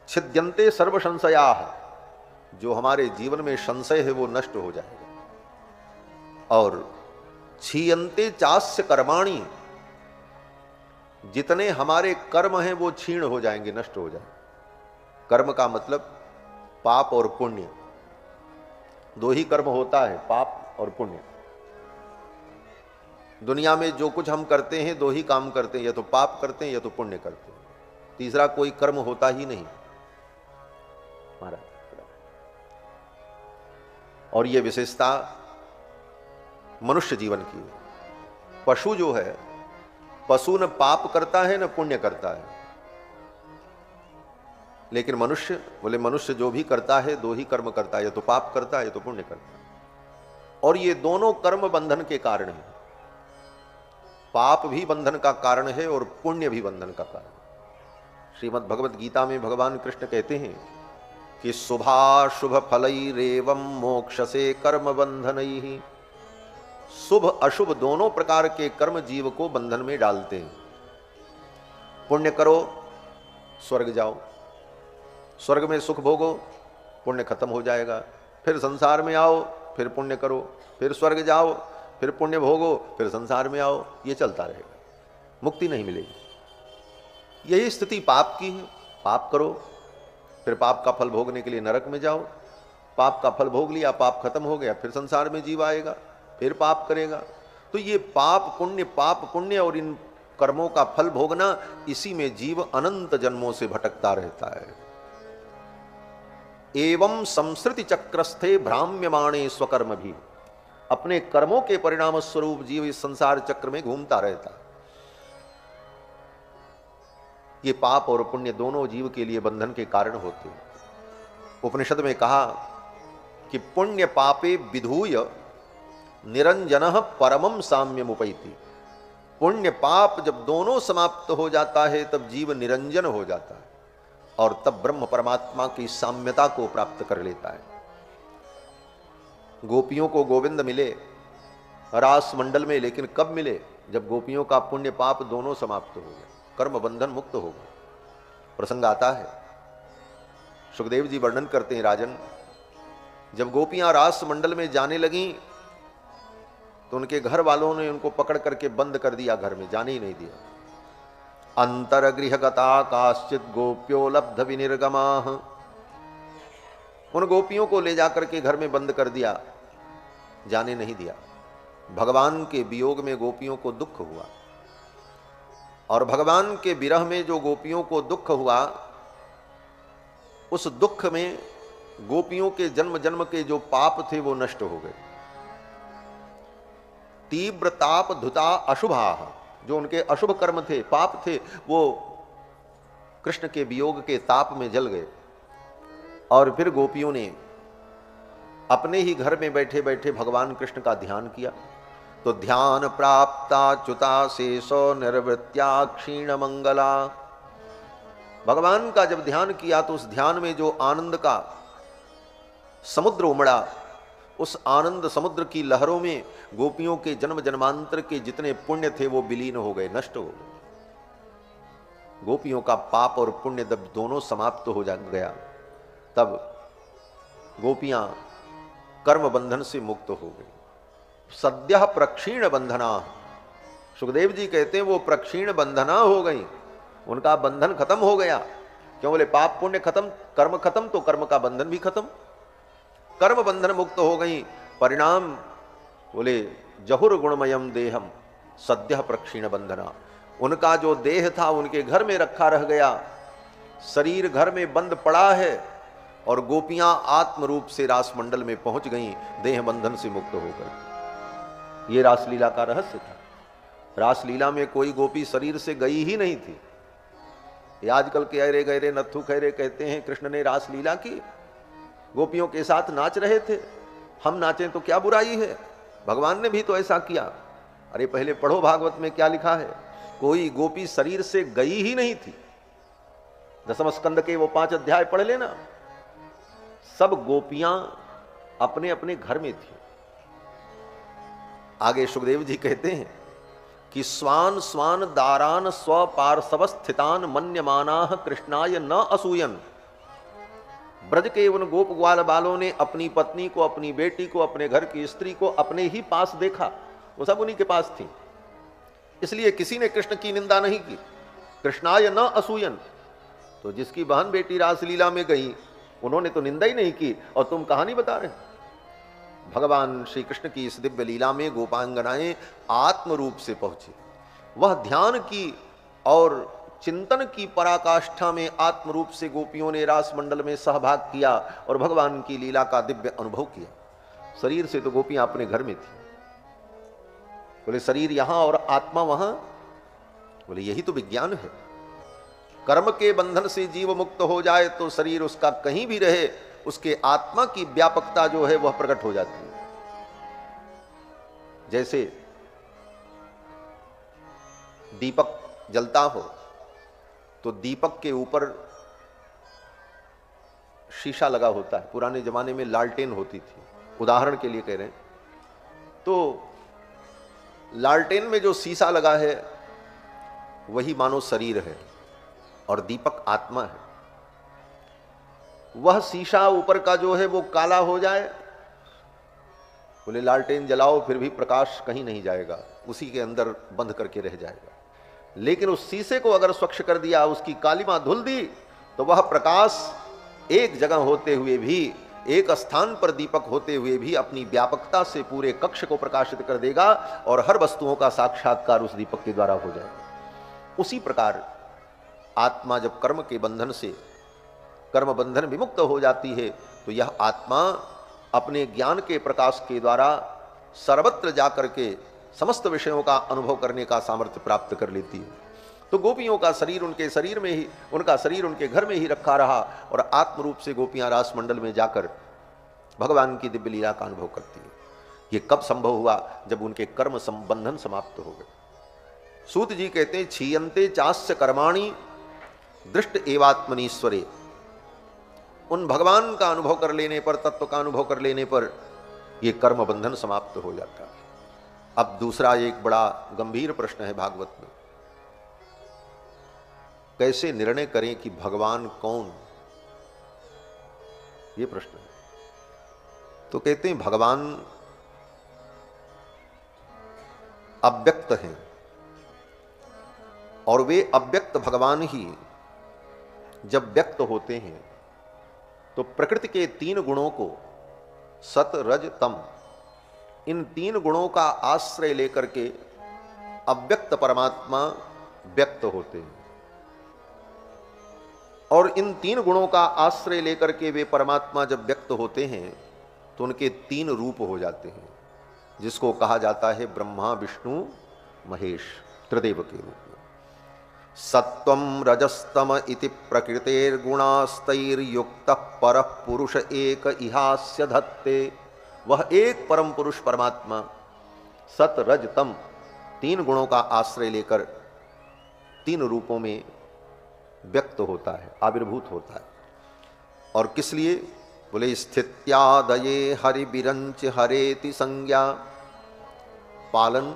छिद्यन्ते सर्व संशयाः, जो हमारे जीवन में संशय है वो नष्ट हो जाएगा। और क्षीयन्ते चास्य कर्माणि, जितने हमारे कर्म हैं वो क्षीण हो जाएंगे, नष्ट हो जाएंगे। कर्म का मतलब पाप और पुण्य, दो ही कर्म होता है, पाप और पुण्य। दुनिया में जो कुछ हम करते हैं दो ही काम करते हैं, या तो पाप करते हैं या तो पुण्य करते हैं, तीसरा कोई कर्म होता ही नहीं महाराज। और ये विशेषता मनुष्य जीवन की है। पशु जो है, पशु न पाप करता है न पुण्य करता है, लेकिन मनुष्य, बोले मनुष्य जो भी करता है दो ही कर्म करता है, या तो पाप करता है या तो पुण्य करता है। और ये दोनों कर्म बंधन के कारण है। पाप भी बंधन का कारण है और पुण्य भी बंधन का कारण। श्रीमद् भगवद गीता में भगवान कृष्ण कहते हैं कि शुभाशुभ फलैरेवं मोक्षसे कर्म बंधनैः। शुभ अशुभ दोनों प्रकार के कर्म जीव को बंधन में डालते हैं। पुण्य करो स्वर्ग जाओ, स्वर्ग में सुख भोगो, पुण्य खत्म हो जाएगा। फिर संसार में आओ, फिर पुण्य करो, फिर स्वर्ग जाओ, फिर पुण्य भोगो, फिर संसार में आओ, ये चलता रहेगा, मुक्ति नहीं मिलेगी। यही स्थिति पाप की है। पाप करो, फिर पाप का फल भोगने के लिए नरक में जाओ, पाप का फल भोग लिया, पाप खत्म हो गया, फिर संसार में जीव आएगा, फिर पाप करेगा। तो ये पाप पुण्य और इन कर्मों का फल भोगना, इसी में जीव अनंत जन्मों से भटकता रहता है। एवं संसृति चक्रस्थे भ्राम्यमाणे स्वकर्म भी, अपने कर्मों के परिणाम स्वरूप जीव इस संसार चक्र में घूमता रहता। ये पाप और पुण्य दोनों जीव के लिए बंधन के कारण होते हैं। उपनिषद में कहा कि पुण्य पापे विधूय निरंजन परमम साम्यम उपैति। पुण्य पाप जब दोनों समाप्त हो जाता है तब जीव निरंजन हो जाता है और तब ब्रह्म परमात्मा की साम्यता को प्राप्त कर लेता है। गोपियों को गोविंद मिले रास मंडल में, लेकिन कब मिले? जब गोपियों का पुण्य पाप दोनों समाप्त हो गए, कर्म बंधन मुक्त हो गए। प्रसंग आता है, सुखदेव जी वर्णन करते हैं, राजन जब गोपियां रास मंडल में जाने लगीं तो उनके घर वालों ने उनको पकड़ करके बंद कर दिया, घर में जाने ही नहीं दिया। अंतरगृह गता काश्चित गोप्यो लब्ध विनिर्गमाः, उन गोपियों को ले जाकर के घर में बंद कर दिया, जाने नहीं दिया। भगवान के वियोग में गोपियों को दुख हुआ और भगवान के विरह में जो गोपियों को दुख हुआ, उस दुख में गोपियों के जन्म जन्म के जो पाप थे वो नष्ट हो गए। तीव्र ताप धुता अशुभा, जो उनके अशुभ कर्म थे, पाप थे, वो कृष्ण के वियोग के ताप में जल गए। और फिर गोपियों ने अपने ही घर में बैठे बैठे भगवान कृष्ण का ध्यान किया, तो ध्यान प्राप्ता च्युता शेषो निर्वृत्या क्षीण मंगला। भगवान का जब ध्यान किया तो उस ध्यान में जो आनंद का समुद्र उमड़ा, उस आनंद समुद्र की लहरों में गोपियों के जन्म जन्मांतर के जितने पुण्य थे वो विलीन हो गए, नष्ट हो गए। गोपियों का पाप और पुण्य जब दोनों समाप्त हो गया तब गोपियां कर्म बंधन से मुक्त हो गई। सद्यः प्रक्षीण बंधना, सुखदेव जी कहते हैं वो प्रक्षीण बंधना हो गई, उनका बंधन खत्म हो गया। क्यों? बोले पाप पुण्य खत्म, कर्म खत्म, तो कर्म का बंधन भी खत्म, कर्म बंधन मुक्त हो गई। परिणाम बोले जहुर गुणमयम देहम सद्यः प्रक्षीण बंधना, उनका जो देह था उनके घर में रखा रह गया, शरीर घर में बंद पड़ा है और गोपियां आत्म रूप से रास मंडल में पहुंच गईं, देह बंधन से मुक्त होकर। यह रासलीला का रहस्य था। रासलीला में कोई गोपी शरीर से गई ही नहीं थी। ये आजकल के अरे गहरे नत्थु खैरे कहते हैं कृष्ण ने रासलीला की, गोपियों के साथ नाच रहे थे, हम नाचें तो क्या बुराई है, भगवान ने भी तो ऐसा किया। अरे पहले पढ़ो भागवत में क्या लिखा है, कोई गोपी शरीर से गई ही नहीं थी। दसम स्कंद के वो 5 अध्याय पढ़ लेना, सब गोपियां अपने अपने घर में थी। आगे सुखदेव जी कहते हैं कि स्वान स्वान दारान स्व पार्श्व स्थितान मन्यमानाः कृष्णाय न असूयन। ब्रज के उन गोप ग्वाल बालों ने अपनी पत्नी को, अपनी बेटी को, अपने घर की स्त्री को अपने ही पास देखा, वो सब उन्हीं के पास थी, इसलिए किसी ने कृष्ण की निंदा नहीं की। कृष्णाय न असूयन, तो जिसकी बहन बेटी रासलीला में गई उन्होंने तो निंदा ही नहीं की, और तुम कहानी बता रहे। भगवान श्री कृष्ण की इस दिव्य लीला में गोपांगनाएं आत्म रूप से पहुंची। वह ध्यान की और चिंतन की पराकाष्ठा में आत्म रूप से गोपियों ने रास मंडल में सहभाग किया और भगवान की लीला का दिव्य अनुभव किया। शरीर से तो गोपियां अपने घर में थी। बोले शरीर यहां और आत्मा वहां, बोले यही तो विज्ञान है। कर्म के बंधन से जीव मुक्त हो जाए तो शरीर उसका कहीं भी रहे, उसके आत्मा की व्यापकता जो है वह प्रकट हो जाती है। जैसे दीपक जलता हो तो दीपक के ऊपर शीशा लगा होता है, पुराने जमाने में लालटेन होती थी, उदाहरण के लिए कह रहे हैं। तो लालटेन में जो शीशा लगा है वही मानो शरीर है और दीपक आत्मा है। वह शीशा ऊपर का जो है वो काला हो जाए, बोले लालटेन जलाओ फिर भी प्रकाश कहीं नहीं जाएगा, उसी के अंदर बंद करके रह जाएगा। लेकिन उस शीशे को अगर स्वच्छ कर दिया, उसकी कालिमा धुल दी, तो वह प्रकाश एक जगह होते हुए भी, एक स्थान पर दीपक होते हुए भी अपनी व्यापकता से पूरे कक्ष को प्रकाशित कर देगा और हर वस्तुओं का साक्षात्कार उस दीपक के द्वारा हो जाएगा। उसी प्रकार आत्मा जब कर्म के बंधन से, कर्म बंधन विमुक्त हो जाती है, तो यह आत्मा अपने ज्ञान के प्रकाश के द्वारा सर्वत्र जाकर के समस्त विषयों का अनुभव करने का सामर्थ्य प्राप्त कर लेती है। तो गोपियों का शरीर उनके शरीर में ही, उनका शरीर उनके घर में ही रखा रहा और आत्म रूप से गोपियां रास मंडल में जाकर भगवान की दिव्य लीला का अनुभव करती है। ये कब संभव हुआ? जब उनके कर्म संबंधन समाप्त हो गए। सूत जी कहते हैं, क्षीयन्ते चास्य कर्माणि दृष्ट एवात्मनीश्वरे। उन भगवान का अनुभव कर लेने पर, तत्व का अनुभव कर लेने पर ये कर्म बंधन समाप्त हो जाता है। अब दूसरा एक बड़ा गंभीर प्रश्न है भागवत में, कैसे निर्णय करें कि भगवान कौन? ये प्रश्न है। तो कहते हैं भगवान अव्यक्त हैं और वे अव्यक्त भगवान ही जब व्यक्त होते हैं तो प्रकृति के 3 गुणों को, सत रज तम, इन 3 गुणों का आश्रय लेकर के अव्यक्त परमात्मा व्यक्त होते हैं। और इन 3 गुणों का आश्रय लेकर के वे परमात्मा जब व्यक्त होते हैं तो उनके 3 रूप हो जाते हैं, जिसको कहा जाता है ब्रह्मा विष्णु महेश, त्रिदेव के रूप में। सत्वं रजस्तम इति प्रकृतेर्गुणास्तैर्युक्त परः पुरुष एक इहास्य धत्ते। वह एक परम पुरुष परमात्मा सत रज तम 3 गुणों का आश्रय लेकर 3 रूपों में व्यक्त होता है, आविर्भूत होता है। और किस लिए? बोले स्थित्यादये हरि बिरंच हरेति संज्ञा। पालन,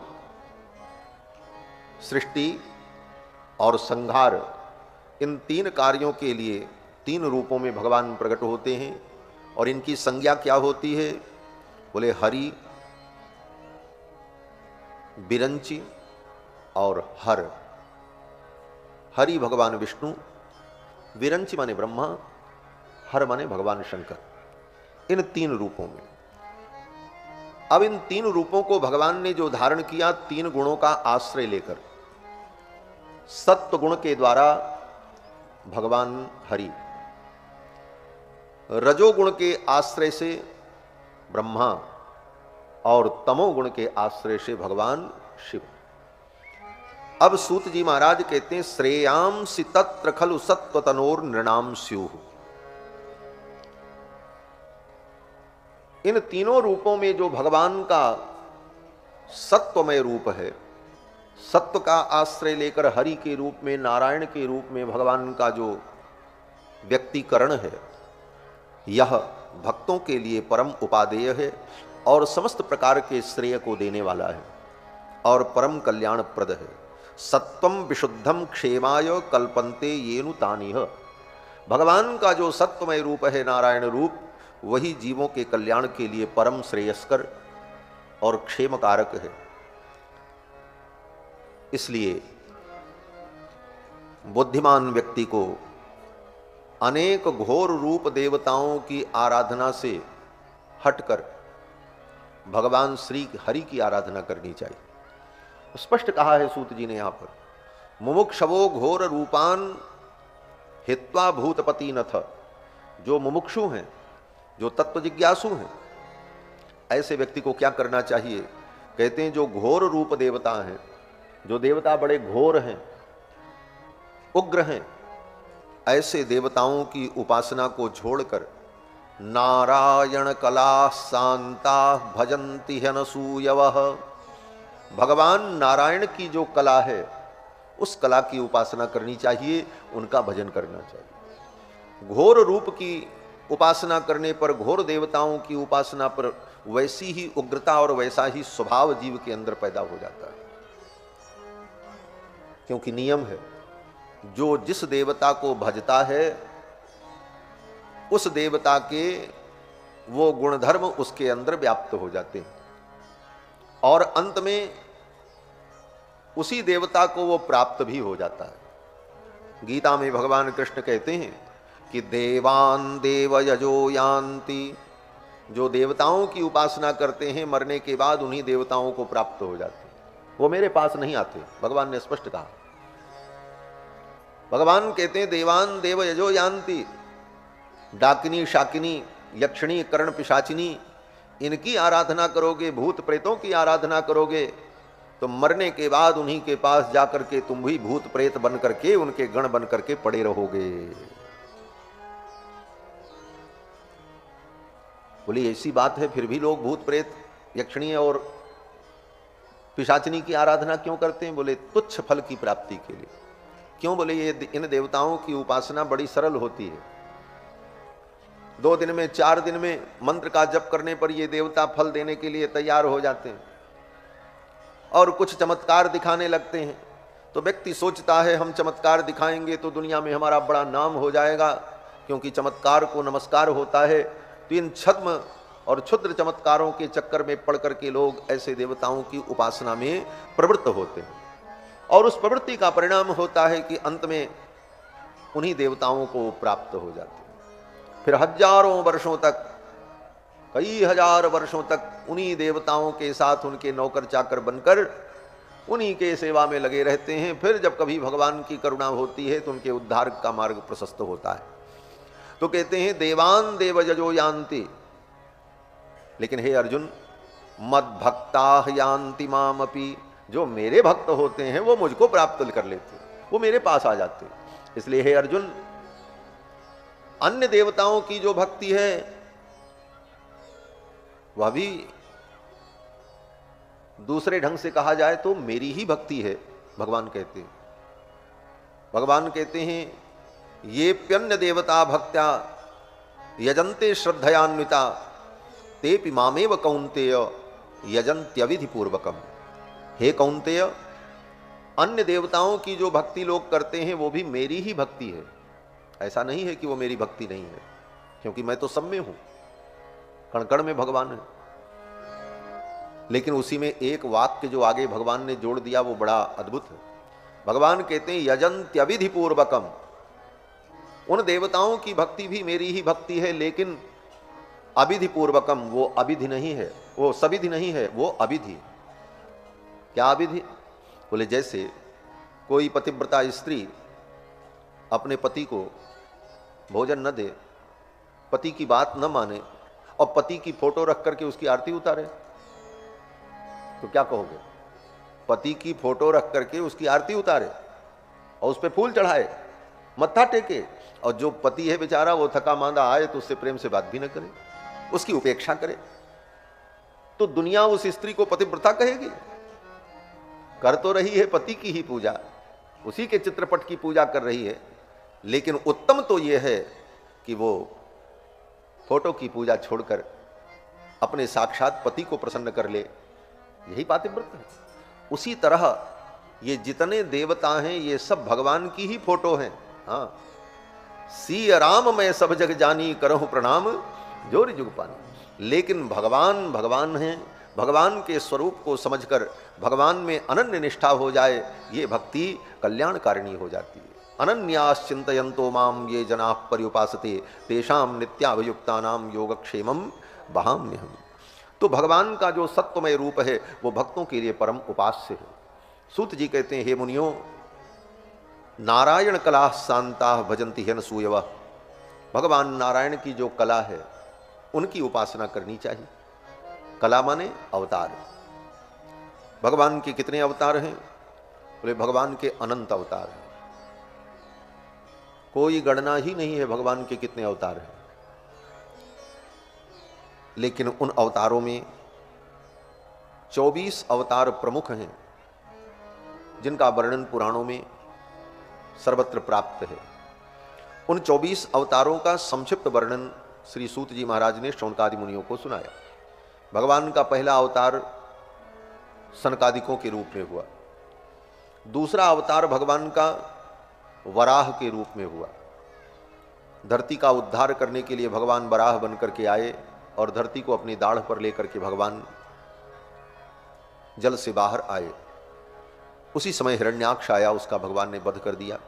सृष्टि और संहार, इन 3 कार्यों के लिए 3 रूपों में भगवान प्रकट होते हैं। और इनकी संज्ञा क्या होती है? बोले हरि, बिरंची और हर। हरि भगवान विष्णु, विरंची माने ब्रह्मा, हर माने भगवान शंकर। इन 3 रूपों में, अब इन 3 रूपों को भगवान ने जो धारण किया 3 गुणों का आश्रय लेकर, सत्व गुण के द्वारा भगवान हरि, रजोगुण के आश्रय से ब्रह्मा और तमोगुण के आश्रय से भगवान शिव। अब सूत जी महाराज कहते हैं, श्रेयांसि तत्र खलु सत्वतनोर नृणाम स्युः। इन 3 रूपों में जो भगवान का सत्वमय रूप है, सत्व का आश्रय लेकर हरि के रूप में, नारायण के रूप में भगवान का जो व्यक्तिकरण है, यह भक्तों के लिए परम उपादेय है और समस्त प्रकार के श्रेय को देने वाला है और परम कल्याणप्रद है। सत्वम विशुद्धम क्षेमाय कल्पन्ते येनु तानिह। भगवान का जो सत्वमय रूप है, नारायण रूप, वही जीवों के कल्याण के लिए परम श्रेयस्कर और क्षेम कारक है। इसलिए बुद्धिमान व्यक्ति को अनेक घोर रूप देवताओं की आराधना से हटकर भगवान श्री हरि की आराधना करनी चाहिए। स्पष्ट कहा है सूत जी ने यहां पर, मुमुक्षवो घोर रूपान हित्वा भूतपति नथ। जो मुमुक्षु हैं, जो तत्व जिज्ञासु हैं, ऐसे व्यक्ति को क्या करना चाहिए? कहते हैं जो घोर रूप देवता हैं, जो देवता बड़े घोर हैं, उग्र हैं, ऐसे देवताओं की उपासना को छोड़कर नारायण कला शांता भजन्ति ह्यनसूयवः। भगवान नारायण की जो कला है, उस कला की उपासना करनी चाहिए, उनका भजन करना चाहिए। घोर रूप की उपासना करने पर, घोर देवताओं की उपासना पर वैसी ही उग्रता और वैसा ही स्वभाव जीव के अंदर पैदा हो जाता है। क्योंकि नियम है, जो जिस देवता को भजता है उस देवता के वो गुणधर्म उसके अंदर व्याप्त हो जाते हैं और अंत में उसी देवता को वो प्राप्त भी हो जाता है। गीता में भगवान कृष्ण कहते हैं कि देवान देव यजो यान्ति। जो देवताओं की उपासना करते हैं, मरने के बाद उन्हीं देवताओं को प्राप्त हो जाते हैं, वो मेरे पास नहीं आते। भगवान ने स्पष्ट कहा। भगवान कहते हैं देवान देव यजो यान्ति। डाकिनी, शाकिनी, यक्षिणी, कर्ण, पिशाचिनी, इनकी आराधना करोगे, भूत प्रेतों की आराधना करोगे, तो मरने के बाद उन्हीं के पास जाकर के तुम भी भूत प्रेत बन करके, उनके गण बन करके पड़े रहोगे। बोली ऐसी बात है, फिर भी लोग भूत प्रेत, यक्षिणी और पिशाचिनी की आराधना क्यों करते हैं? बोले तुच्छ फल की प्राप्ति के लिए। क्यों? बोले ये इन देवताओं की उपासना बड़ी सरल होती है। 2 दिन में, 4 दिन में मंत्र का जप करने पर ये देवता फल देने के लिए तैयार हो जाते हैं और कुछ चमत्कार दिखाने लगते हैं। तो व्यक्ति सोचता है हम चमत्कार दिखाएंगे तो दुनिया में हमारा बड़ा नाम हो जाएगा, क्योंकि चमत्कार को नमस्कार होता है। तो इन छद्म और क्षुद्र चमत्कारों के चक्कर में पड़ करके लोग ऐसे देवताओं की उपासना में प्रवृत्त होते हैं, और उस प्रवृत्ति का परिणाम होता है कि अंत में उन्हीं देवताओं को प्राप्त हो जाते हैं। फिर हजारों वर्षों तक, कई हजार वर्षों तक उन्हीं देवताओं के साथ उनके नौकर चाकर बनकर उन्हीं के सेवा में लगे रहते हैं। फिर जब कभी भगवान की करुणा होती है तो उनके उद्धार का मार्ग प्रशस्त होता है। तो कहते हैं देवान देवजजो यान्ति, लेकिन हे अर्जुन, मद भक्ता यान्ति माम अपि, जो मेरे भक्त होते हैं वो मुझको प्राप्त कर लेते हैं, वो मेरे पास आ जाते हैं। इसलिए हे अर्जुन, अन्य देवताओं की जो भक्ति है वह भी दूसरे ढंग से कहा जाए तो मेरी ही भक्ति है, भगवान कहते हैं। भगवान कहते हैं ये प्यन्य देवता भक्त्या यजन्ते श्रद्धयान्विता तेपि मामेव कौन्तेय यजन्त्यविधि पूर्वकम। हे कौन्तेय, अन्य देवताओं की जो भक्ति लोग करते हैं वो भी मेरी ही भक्ति है। ऐसा नहीं है कि वो मेरी भक्ति नहीं है, क्योंकि मैं तो सब में हूं, कण कण में भगवान है। लेकिन उसी में एक वाक्य जो आगे भगवान ने जोड़ दिया वो बड़ा अद्भुत है। भगवान कहते हैं यजन्त्यविधि पूर्वकम, उन देवताओं की भक्ति भी मेरी ही भक्ति है, लेकिन अविधि पूर्वकम, वो अविधि नहीं है, वो सविधि नहीं है, वो अविधि। क्या अविधि? बोले जैसे कोई पतिव्रता स्त्री अपने पति को भोजन न दे, पति की बात न माने और पति की फोटो रख करके उसकी आरती उतारे, तो क्या कहोगे? पति की फोटो रख करके उसकी आरती उतारे और उस पर फूल चढ़ाए, मत्था टेके, और जो पति है बेचारा वो थका मांदा आए तो उससे प्रेम से बात भी न करे, उसकी उपेक्षा करे, तो दुनिया उस स्त्री को पतिव्रता कहेगी? कर तो रही है पति की ही पूजा, उसी के चित्रपट की पूजा कर रही है, लेकिन उत्तम तो यह है कि वो फोटो की पूजा छोड़कर अपने साक्षात पति को प्रसन्न कर ले, यही पातिव्रत है। उसी तरह ये जितने देवता हैं ये सब भगवान की ही फोटो हैं। हाँ, सी राम मैं सब जग जानी करहु प्रणाम जोरी जुग पानी। लेकिन भगवान भगवान हैं, भगवान के स्वरूप को समझकर भगवान में अनन्य निष्ठा हो जाए, ये भक्ति कल्याणकारिणी हो जाती है। अनन्यास चिंतयन्तो माम ये जनाः पर्युपासते तेषाम नित्याभियुक्तानाम योगक्षेमम वहाम्यहम्। तो भगवान का जो सत्वमय रूप है वो भक्तों के लिए परम उपास्य है। सूत जी कहते हैं हे मुनियों, नारायण कला शांता भजन्ति ह्यनसूयवः, भगवान नारायण की जो कला है उनकी उपासना करनी चाहिए। कला माने अवतार। भगवान के कितने अवतार हैं? बोले भगवान के अनंत अवतार हैं, कोई गणना ही नहीं है भगवान के कितने अवतार हैं। लेकिन उन अवतारों में 24 अवतार प्रमुख हैं जिनका वर्णन पुराणों में सर्वत्र प्राप्त है। उन 24 अवतारों का संक्षिप्त वर्णन श्री सूत जी महाराज ने शौनकादि मुनियों को सुनाया। भगवान का पहला अवतार सनकादिकों के रूप में हुआ, दूसरा अवतार भगवान का वराह के रूप में हुआ। धरती का उद्धार करने के लिए भगवान वराह बनकर के आए और धरती को अपनी दाढ़ पर लेकर के भगवान जल से बाहर आए। उसी समय हिरण्याक्ष आया, उसका भगवान ने वध कर दिया।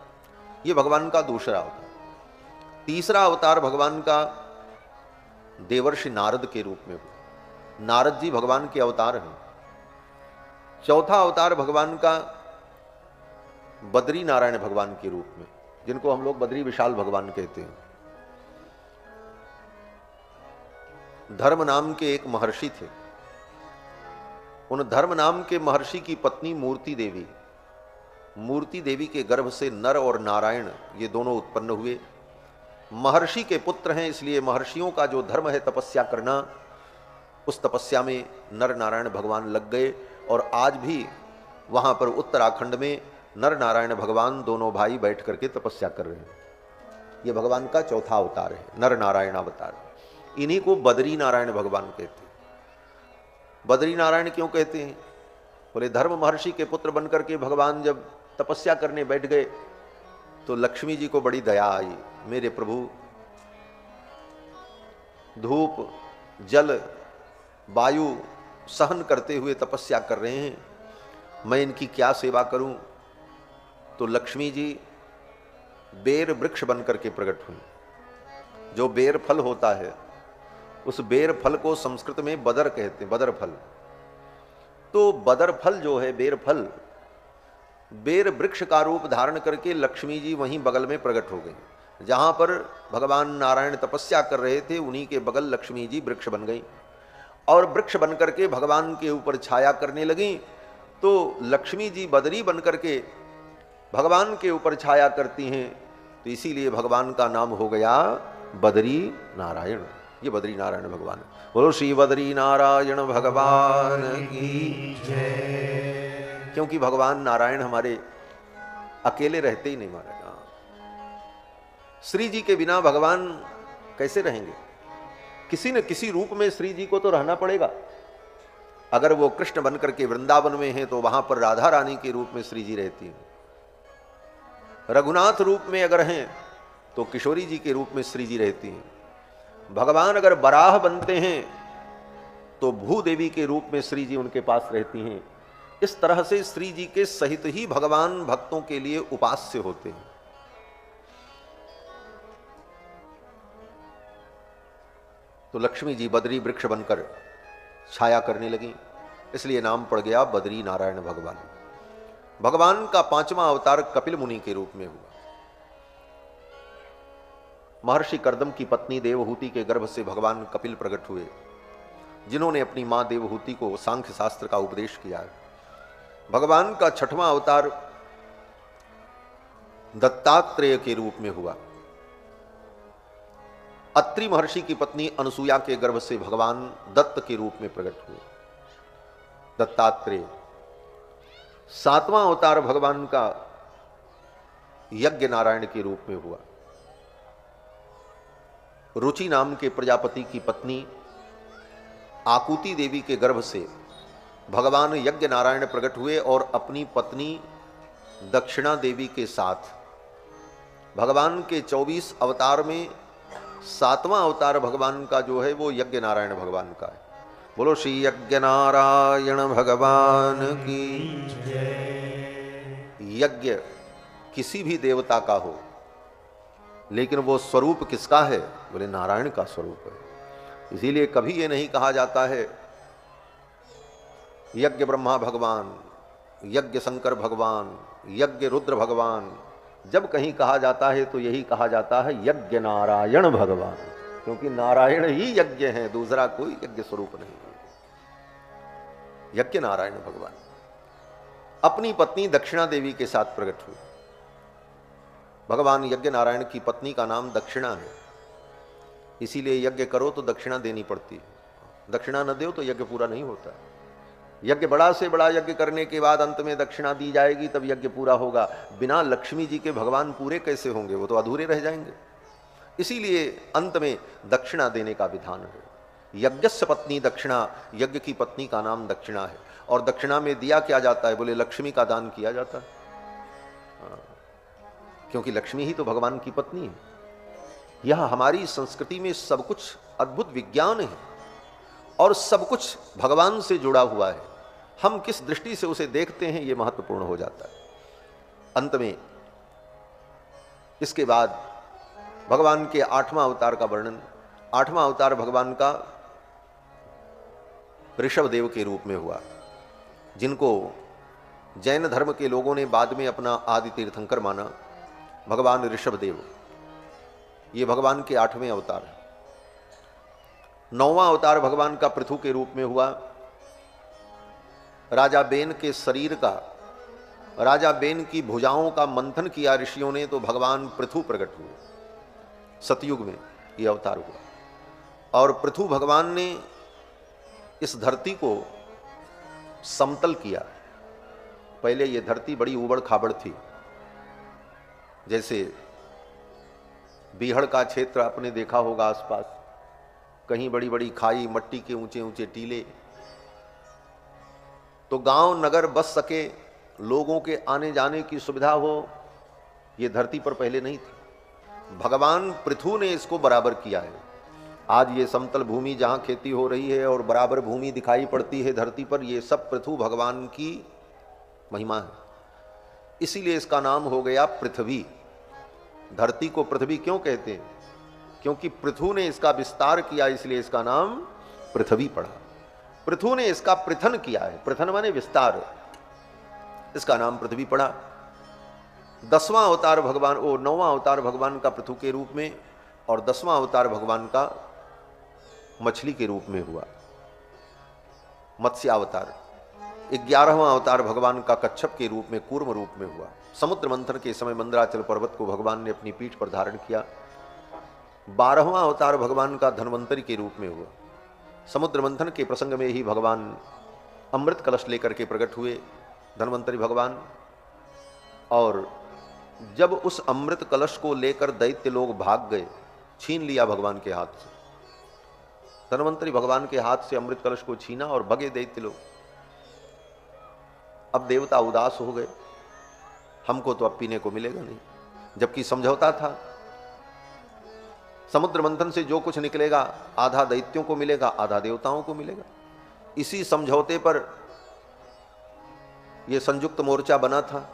ये भगवान का दूसरा अवतार। तीसरा अवतार भगवान का देवर्षि नारद के रूप में हुआ, नारद जी भगवान के अवतार हैं। चौथा अवतार भगवान का बद्री नारायण भगवान के रूप में, जिनको हम लोग बद्री विशाल भगवान कहते हैं। धर्म नाम के एक महर्षि थे। उन धर्म नाम के महर्षि की पत्नी मूर्ति देवी, मूर्ति देवी के गर्भ से नर और नारायण ये दोनों उत्पन्न हुए। महर्षि के पुत्र हैं, इसलिए महर्षियों का जो धर्म है तपस्या करना, उस तपस्या में नर नारायण भगवान लग गए। और आज भी वहाँ पर उत्तराखंड में नर नारायण भगवान दोनों भाई बैठ करके तपस्या कर रहे हैं। ये भगवान का चौथा अवतार है, नर नारायण अवतार। इन्हीं को बद्री नारायण भगवान कहते हैं। बद्री नारायण क्यों कहते हैं? बोले धर्म महर्षि के पुत्र बनकर के भगवान जब तपस्या करने बैठ गए तो लक्ष्मी जी को बड़ी दया आई। मेरे प्रभु धूप जल वायु सहन करते हुए तपस्या कर रहे हैं, मैं इनकी क्या सेवा करूं? तो लक्ष्मी जी बेर वृक्ष बनकर के प्रकट हुई। जो बेर फल होता है, उस बेर फल को संस्कृत में बदर कहते हैं, बदर फल। तो बदर फल जो है, बेर फल, बेर वृक्ष का रूप धारण करके लक्ष्मी जी वहीं बगल में प्रकट हो गई। जहां पर भगवान नारायण तपस्या कर रहे थे, उन्हीं के बगल लक्ष्मी जी वृक्ष बन गई और वृक्ष बन करके भगवान के ऊपर छाया करने लगी। तो लक्ष्मी जी बदरी बन करके भगवान के ऊपर छाया करती हैं, तो इसीलिए भगवान का नाम हो गया बद्री नारायण। ये बद्री नारायण भगवान है। बोलो श्री बद्री नारायण भगवान की जय। क्योंकि भगवान नारायण हमारे अकेले रहते ही नहीं महाराज। श्री जी के बिना भगवान कैसे रहेंगे? किसी न किसी रूप में श्री जी को तो रहना पड़ेगा। अगर वो कृष्ण बनकर के वृंदावन में हैं तो वहां पर राधा रानी के रूप में श्री जी रहती हैं। रघुनाथ रूप में अगर हैं तो किशोरी जी के रूप में श्री जी रहती हैं। भगवान अगर बराह बनते हैं तो भूदेवी के रूप में श्री जी उनके पास रहती हैं। इस तरह से श्री जी के सहित ही भगवान भक्तों के लिए उपास्य होते हैं। तो लक्ष्मी जी बद्री वृक्ष बनकर छाया करने लगी, इसलिए नाम पड़ गया बद्री नारायण भगवान। भगवान का पांचवा अवतार कपिल मुनि के रूप में हुआ। महर्षि कर्दम की पत्नी देवहूति के गर्भ से भगवान कपिल प्रकट हुए, जिन्होंने अपनी मां देवहूति को सांख्य शास्त्र का उपदेश किया है। भगवान का छठवां अवतार दत्तात्रेय के रूप में हुआ। अत्रि महर्षि की पत्नी अनुसुया के गर्भ से भगवान दत्त के रूप में प्रकट हुए, दत्तात्रेय। सातवां अवतार भगवान का यज्ञ नारायण के रूप में हुआ। रुचि नाम के प्रजापति की पत्नी आकुति देवी के गर्भ से भगवान यज्ञ नारायण प्रकट हुए और अपनी पत्नी दक्षिणा देवी के साथ भगवान के 24 अवतार में सातवां अवतार भगवान का जो है वो यज्ञ नारायण भगवान का है। बोलो श्री यज्ञ नारायण भगवान की जय। यज्ञ किसी भी देवता का हो, लेकिन वो स्वरूप किसका है? बोले नारायण का स्वरूप है। इसीलिए कभी ये नहीं कहा जाता है यज्ञ ब्रह्मा भगवान, यज्ञ शंकर भगवान, यज्ञ रुद्र भगवान। जब कहीं कहा जाता है तो यही कहा जाता है यज्ञ नारायण भगवान, क्योंकि नारायण ही यज्ञ है, दूसरा कोई यज्ञ स्वरूप नहीं है। यज्ञ नारायण भगवान अपनी पत्नी दक्षिणा देवी के साथ प्रकट हुए। भगवान यज्ञ नारायण की पत्नी का नाम दक्षिणा है, इसीलिए यज्ञ करो तो दक्षिणा देनी पड़ती है। दक्षिणा न दो तो यज्ञ पूरा नहीं होता। यज्ञ बड़ा से बड़ा यज्ञ करने के बाद अंत में दक्षिणा दी जाएगी, तब यज्ञ पूरा होगा। बिना लक्ष्मी जी के भगवान पूरे कैसे होंगे? वो तो अधूरे रह जाएंगे। इसीलिए अंत में दक्षिणा देने का विधान है। यज्ञस्य पत्नी दक्षिणा, यज्ञ की पत्नी का नाम दक्षिणा है। और दक्षिणा में दिया क्या जाता है? बोले लक्ष्मी का दान किया जाता है, क्योंकि लक्ष्मी ही तो भगवान की पत्नी है। यह हमारी संस्कृति में सब कुछ अद्भुत विज्ञान है और सब कुछ भगवान से जुड़ा हुआ है। हम किस दृष्टि से उसे देखते हैं, यह महत्वपूर्ण हो जाता है। अंत में इसके बाद भगवान के आठवां अवतार का वर्णन। आठवां अवतार भगवान का ऋषभ देव के रूप में हुआ, जिनको जैन धर्म के लोगों ने बाद में अपना आदि तीर्थंकर माना। भगवान ऋषभ देव ये भगवान के आठवें अवतार हैं। 9वां अवतार भगवान का पृथु के रूप में हुआ। राजा बेन के शरीर का, राजा बेन की भुजाओं का मंथन किया ऋषियों ने, तो भगवान पृथु प्रकट हुए। सतयुग में यह अवतार हुआ और पृथु भगवान ने इस धरती को समतल किया। पहले यह धरती बड़ी ऊबड़ खाबड़ थी, जैसे बीहड़ का क्षेत्र आपने देखा होगा आसपास, कहीं बड़ी बड़ी खाई, मट्टी के ऊंचे ऊंचे टीले, तो गांव नगर बस सके, लोगों के आने जाने की सुविधा हो, यह धरती पर पहले नहीं थी। भगवान पृथु ने इसको बराबर किया है। आज ये समतल भूमि जहां खेती हो रही है और बराबर भूमि दिखाई पड़ती है धरती पर, ये सब पृथु भगवान की महिमा है। इसीलिए इसका नाम हो गया पृथ्वी। धरती को पृथ्वी क्यों कहते हैं? क्योंकि पृथु ने इसका विस्तार किया, इसलिए इसका नाम पृथ्वी पड़ा। पृथु ने इसका प्रथन किया है, प्रथन माने विस्तार, इसका नाम पृथ्वी पड़ा। 10वां अवतार भगवान, 9वां अवतार भगवान का पृथु के रूप में और 10वां अवतार भगवान का मछली के रूप में हुआ, मत्स्यावतार। 11वां अवतार भगवान का कच्छप के रूप में, कूर्म रूप में हुआ। समुद्र मंथन के समय मंदराचल पर्वत को भगवान ने अपनी पीठ पर धारण किया। 12वां अवतार भगवान का धन्वंतरी के रूप में हुआ। समुद्र मंथन के प्रसंग में ही भगवान अमृत कलश लेकर के प्रकट हुए, धन्वंतरी भगवान। और जब उस अमृत कलश को लेकर दैत्य लोग भाग गए, छीन लिया भगवान के हाथ से, धन्वंतरी भगवान के हाथ से अमृत कलश को छीना और भगे दैत्य लोग। अब देवता उदास हो गए, हमको तो अब पीने को मिलेगा नहीं, जबकि समझौता था समुद्र मंथन से जो कुछ निकलेगा आधा दैत्यों को मिलेगा, आधा देवताओं को मिलेगा। इसी समझौते पर यह संयुक्त मोर्चा बना था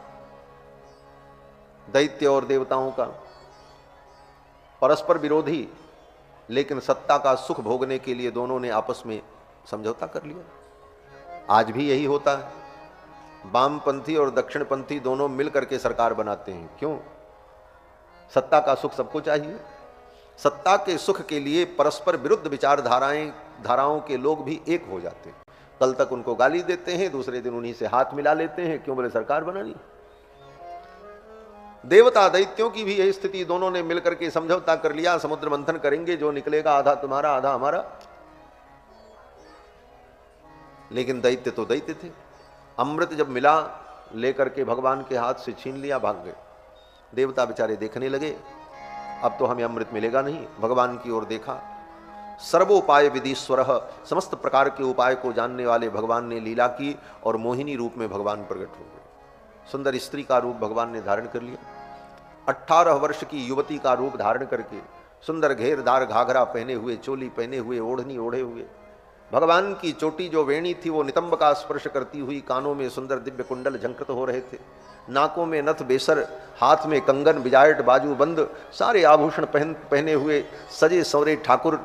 दैत्य और देवताओं का, परस्पर विरोधी, लेकिन सत्ता का सुख भोगने के लिए दोनों ने आपस में समझौता कर लिया। आज भी यही होता है, वामपंथी और दक्षिणपंथी दोनों मिलकर के सरकार बनाते हैं। क्यों? सत्ता का सुख सबको चाहिए। सत्ता के सुख के लिए परस्पर विरुद्ध धाराओं के लोग भी एक हो जाते हैं। कल तक उनको गाली देते हैं, दूसरे दिन उन्हीं से हाथ मिला लेते हैं। क्यों? बोले सरकार बनानी। देवता दैत्यों की भी यही स्थिति, दोनों ने मिलकर के समझौता कर लिया, समुद्र मंथन करेंगे, जो निकलेगा आधा तुम्हारा आधा हमारा। लेकिन दैत्य तो दैत्य थे, अमृत जब मिला लेकर के भगवान के हाथ से छीन लिया, भाग गए। देवता बेचारे देखने लगे, अब तो हमें अमृत मिलेगा नहीं। भगवान की ओर देखा, सर्वोपाय विधीश्वर, समस्त प्रकार के उपाय को जानने वाले भगवान ने लीला की और मोहिनी रूप में भगवान प्रकट हो गए। सुंदर स्त्री का रूप भगवान ने धारण कर लिया। 18 वर्ष की युवती का रूप धारण करके, सुंदर घेरदार घाघरा पहने हुए, चोली पहने हुए, ओढ़नी ओढ़े हुए, भगवान की चोटी जो वेणी थी वो नितंब का स्पर्श करती हुई, कानों में सुंदर दिव्य कुंडल झंकृत हो रहे थे, नाकों में नथ बेसर, हाथ में कंगन बिजायट बाजूबंद, सारे आभूषण पहने हुए सजे सवरे ठाकुर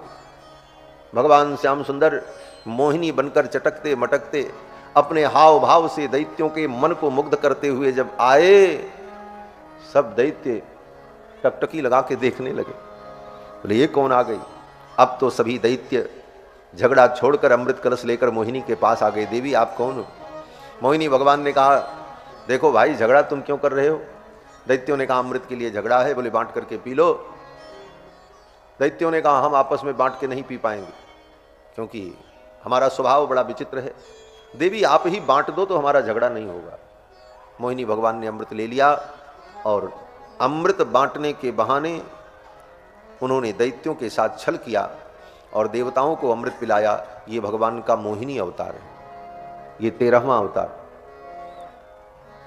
भगवान श्याम सुंदर मोहिनी बनकर चटकते मटकते अपने हाव भाव से दैत्यों के मन को मुग्ध करते हुए जब आए, सब दैत्य टकटकी लगा के देखने लगे। बोले ये कौन आ गई? अब तो सभी दैत्य झगड़ा छोड़कर अमृत कलश लेकर मोहिनी के पास आ गए। देवी आप कौन हो? मोहिनी भगवान ने कहा, देखो भाई झगड़ा तुम क्यों कर रहे हो? दैत्यों ने कहा अमृत के लिए झगड़ा है। बोले बांट करके पी लो। दैत्यों ने कहा हम आपस में बांट के नहीं पी पाएंगे, क्योंकि हमारा स्वभाव बड़ा विचित्र है। देवी आप ही बांट दो तो हमारा झगड़ा नहीं होगा। मोहिनी भगवान ने अमृत ले लिया और अमृत बांटने के बहाने उन्होंने दैत्यों के साथ छल किया और देवताओं को अमृत पिलाया। ये भगवान का मोहिनी अवतार है। ये 13वां अवतार।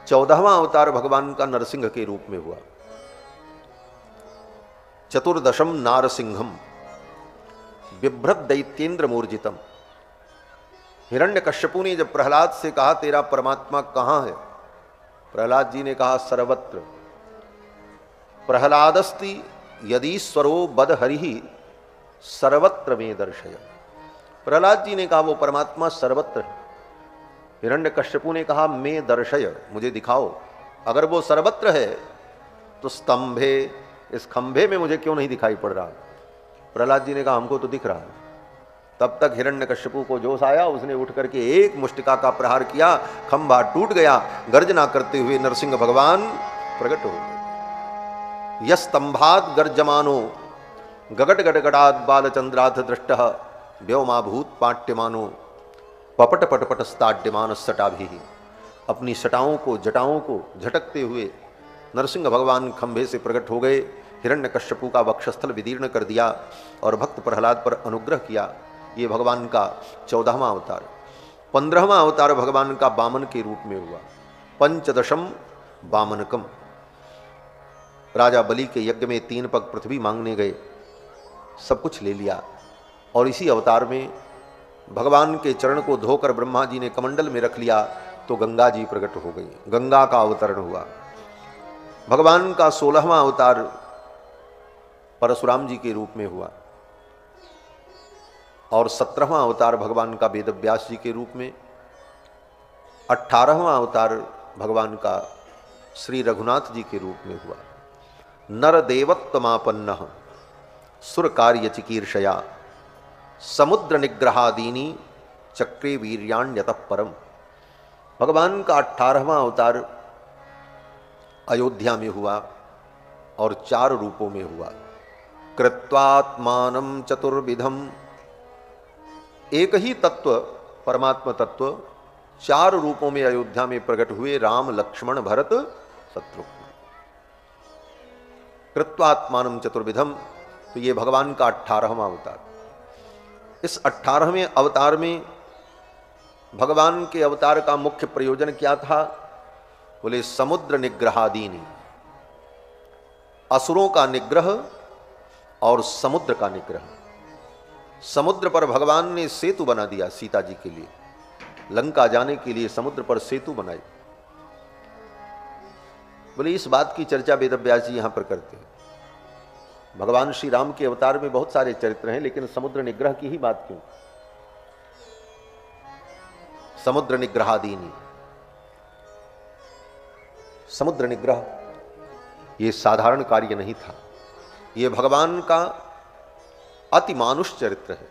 14वां अवतार भगवान का नरसिंह के रूप में हुआ। चतुर्दशम नारसिंहम बिभ्रत दैत्येंद्र मूर्जितम। हिरण्यकश्यपु ने जब प्रहलाद से कहा तेरा परमात्मा कहां है, प्रहलाद जी ने कहा सर्वत्र। प्रहलादस्ति यदीश्वरो बद हरि सर्वत्र में दर्शय। प्रहलाद जी ने कहा वो परमात्मा सर्वत्र है। हिरण्यकश्यपु ने कहा मैं दर्शय, मुझे दिखाओ। अगर वो सर्वत्र है तो स्तंभे, इस खंभे में मुझे क्यों नहीं दिखाई पड़ रहा? प्रहलाद जी ने कहा हमको तो दिख रहा है। तब तक हिरण्यकश्यपु को जोश आया, उसने उठ करके एक मुष्टिका का प्रहार किया, खंभा टूट गया, गर्जना करते हुए नरसिंह भगवान प्रकट हो गए। यस्तंभात गर्जमानो गगट गडगडात बालचंद्राथ दृष्ट व्योमाभूत पाट्यमानो पपट पटपट स्ताड्यमान सटाभि। अपनी सटाओं को जटाओं को झटकते हुए नरसिंह भगवान खंभे से प्रकट हो गए, हिरण्यकश्यपु का वक्षस्थल विदीर्ण कर दिया और भक्त प्रहलाद पर अनुग्रह किया। ये भगवान का 14वां अवतार। 15वां अवतार भगवान का वामन के रूप में हुआ, पंचदशम वामनकम। राजा बलि के यज्ञ में 3 पग पृथ्वी मांगने गए, सब कुछ ले लिया, और इसी अवतार में भगवान के चरण को धोकर ब्रह्मा जी ने कमंडल में रख लिया तो गंगा जी प्रकट हो गई, गंगा का अवतरण हुआ। भगवान का 16वां अवतार परशुराम जी के रूप में हुआ, और 17वां अवतार भगवान का वेदव्यास जी के रूप में, 18वां अवतार भगवान का श्री रघुनाथ जी के रूप में हुआ। नर देवत्वमापन्न सुर कार्य चिकीर्षया समुद्र निग्रहादीनी चक्रे वीर्याण्यतः परम। भगवान का 18वां अवतार अयोध्या में हुआ और 4 रूपों में हुआ। कृत्वात्मानं चतुर्विधम, एक ही तत्व परमात्मा तत्व 4 रूपों में अयोध्या में प्रकट हुए, राम लक्ष्मण भरत शत्रुघ्न। कृत्वात्मानं चतुर्विधम, तो ये भगवान का 18वां अवतार। इस 18वें अवतार में भगवान के अवतार का मुख्य प्रयोजन क्या था? बोले समुद्र निग्रहादीनी, असुरों का निग्रह और समुद्र का निग्रह। समुद्र पर भगवान ने सेतु बना दिया सीता जी के लिए, लंका जाने के लिए समुद्र पर सेतु बनाई। बोले इस बात की चर्चा वेदव्यास जी यहां पर करते हैं। भगवान श्री राम के अवतार में बहुत सारे चरित्र हैं, लेकिन समुद्र निग्रह की ही बात क्यों? समुद्र निग्रहादीनी, समुद्र निग्रह ये साधारण कार्य नहीं था, ये भगवान का अतिमानुष चरित्र है।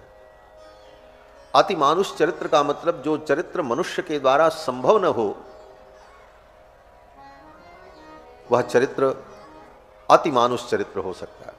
अतिमानुष चरित्र का मतलब जो चरित्र मनुष्य के द्वारा संभव न हो, वह चरित्र अतिमानुष चरित्र हो सकता है।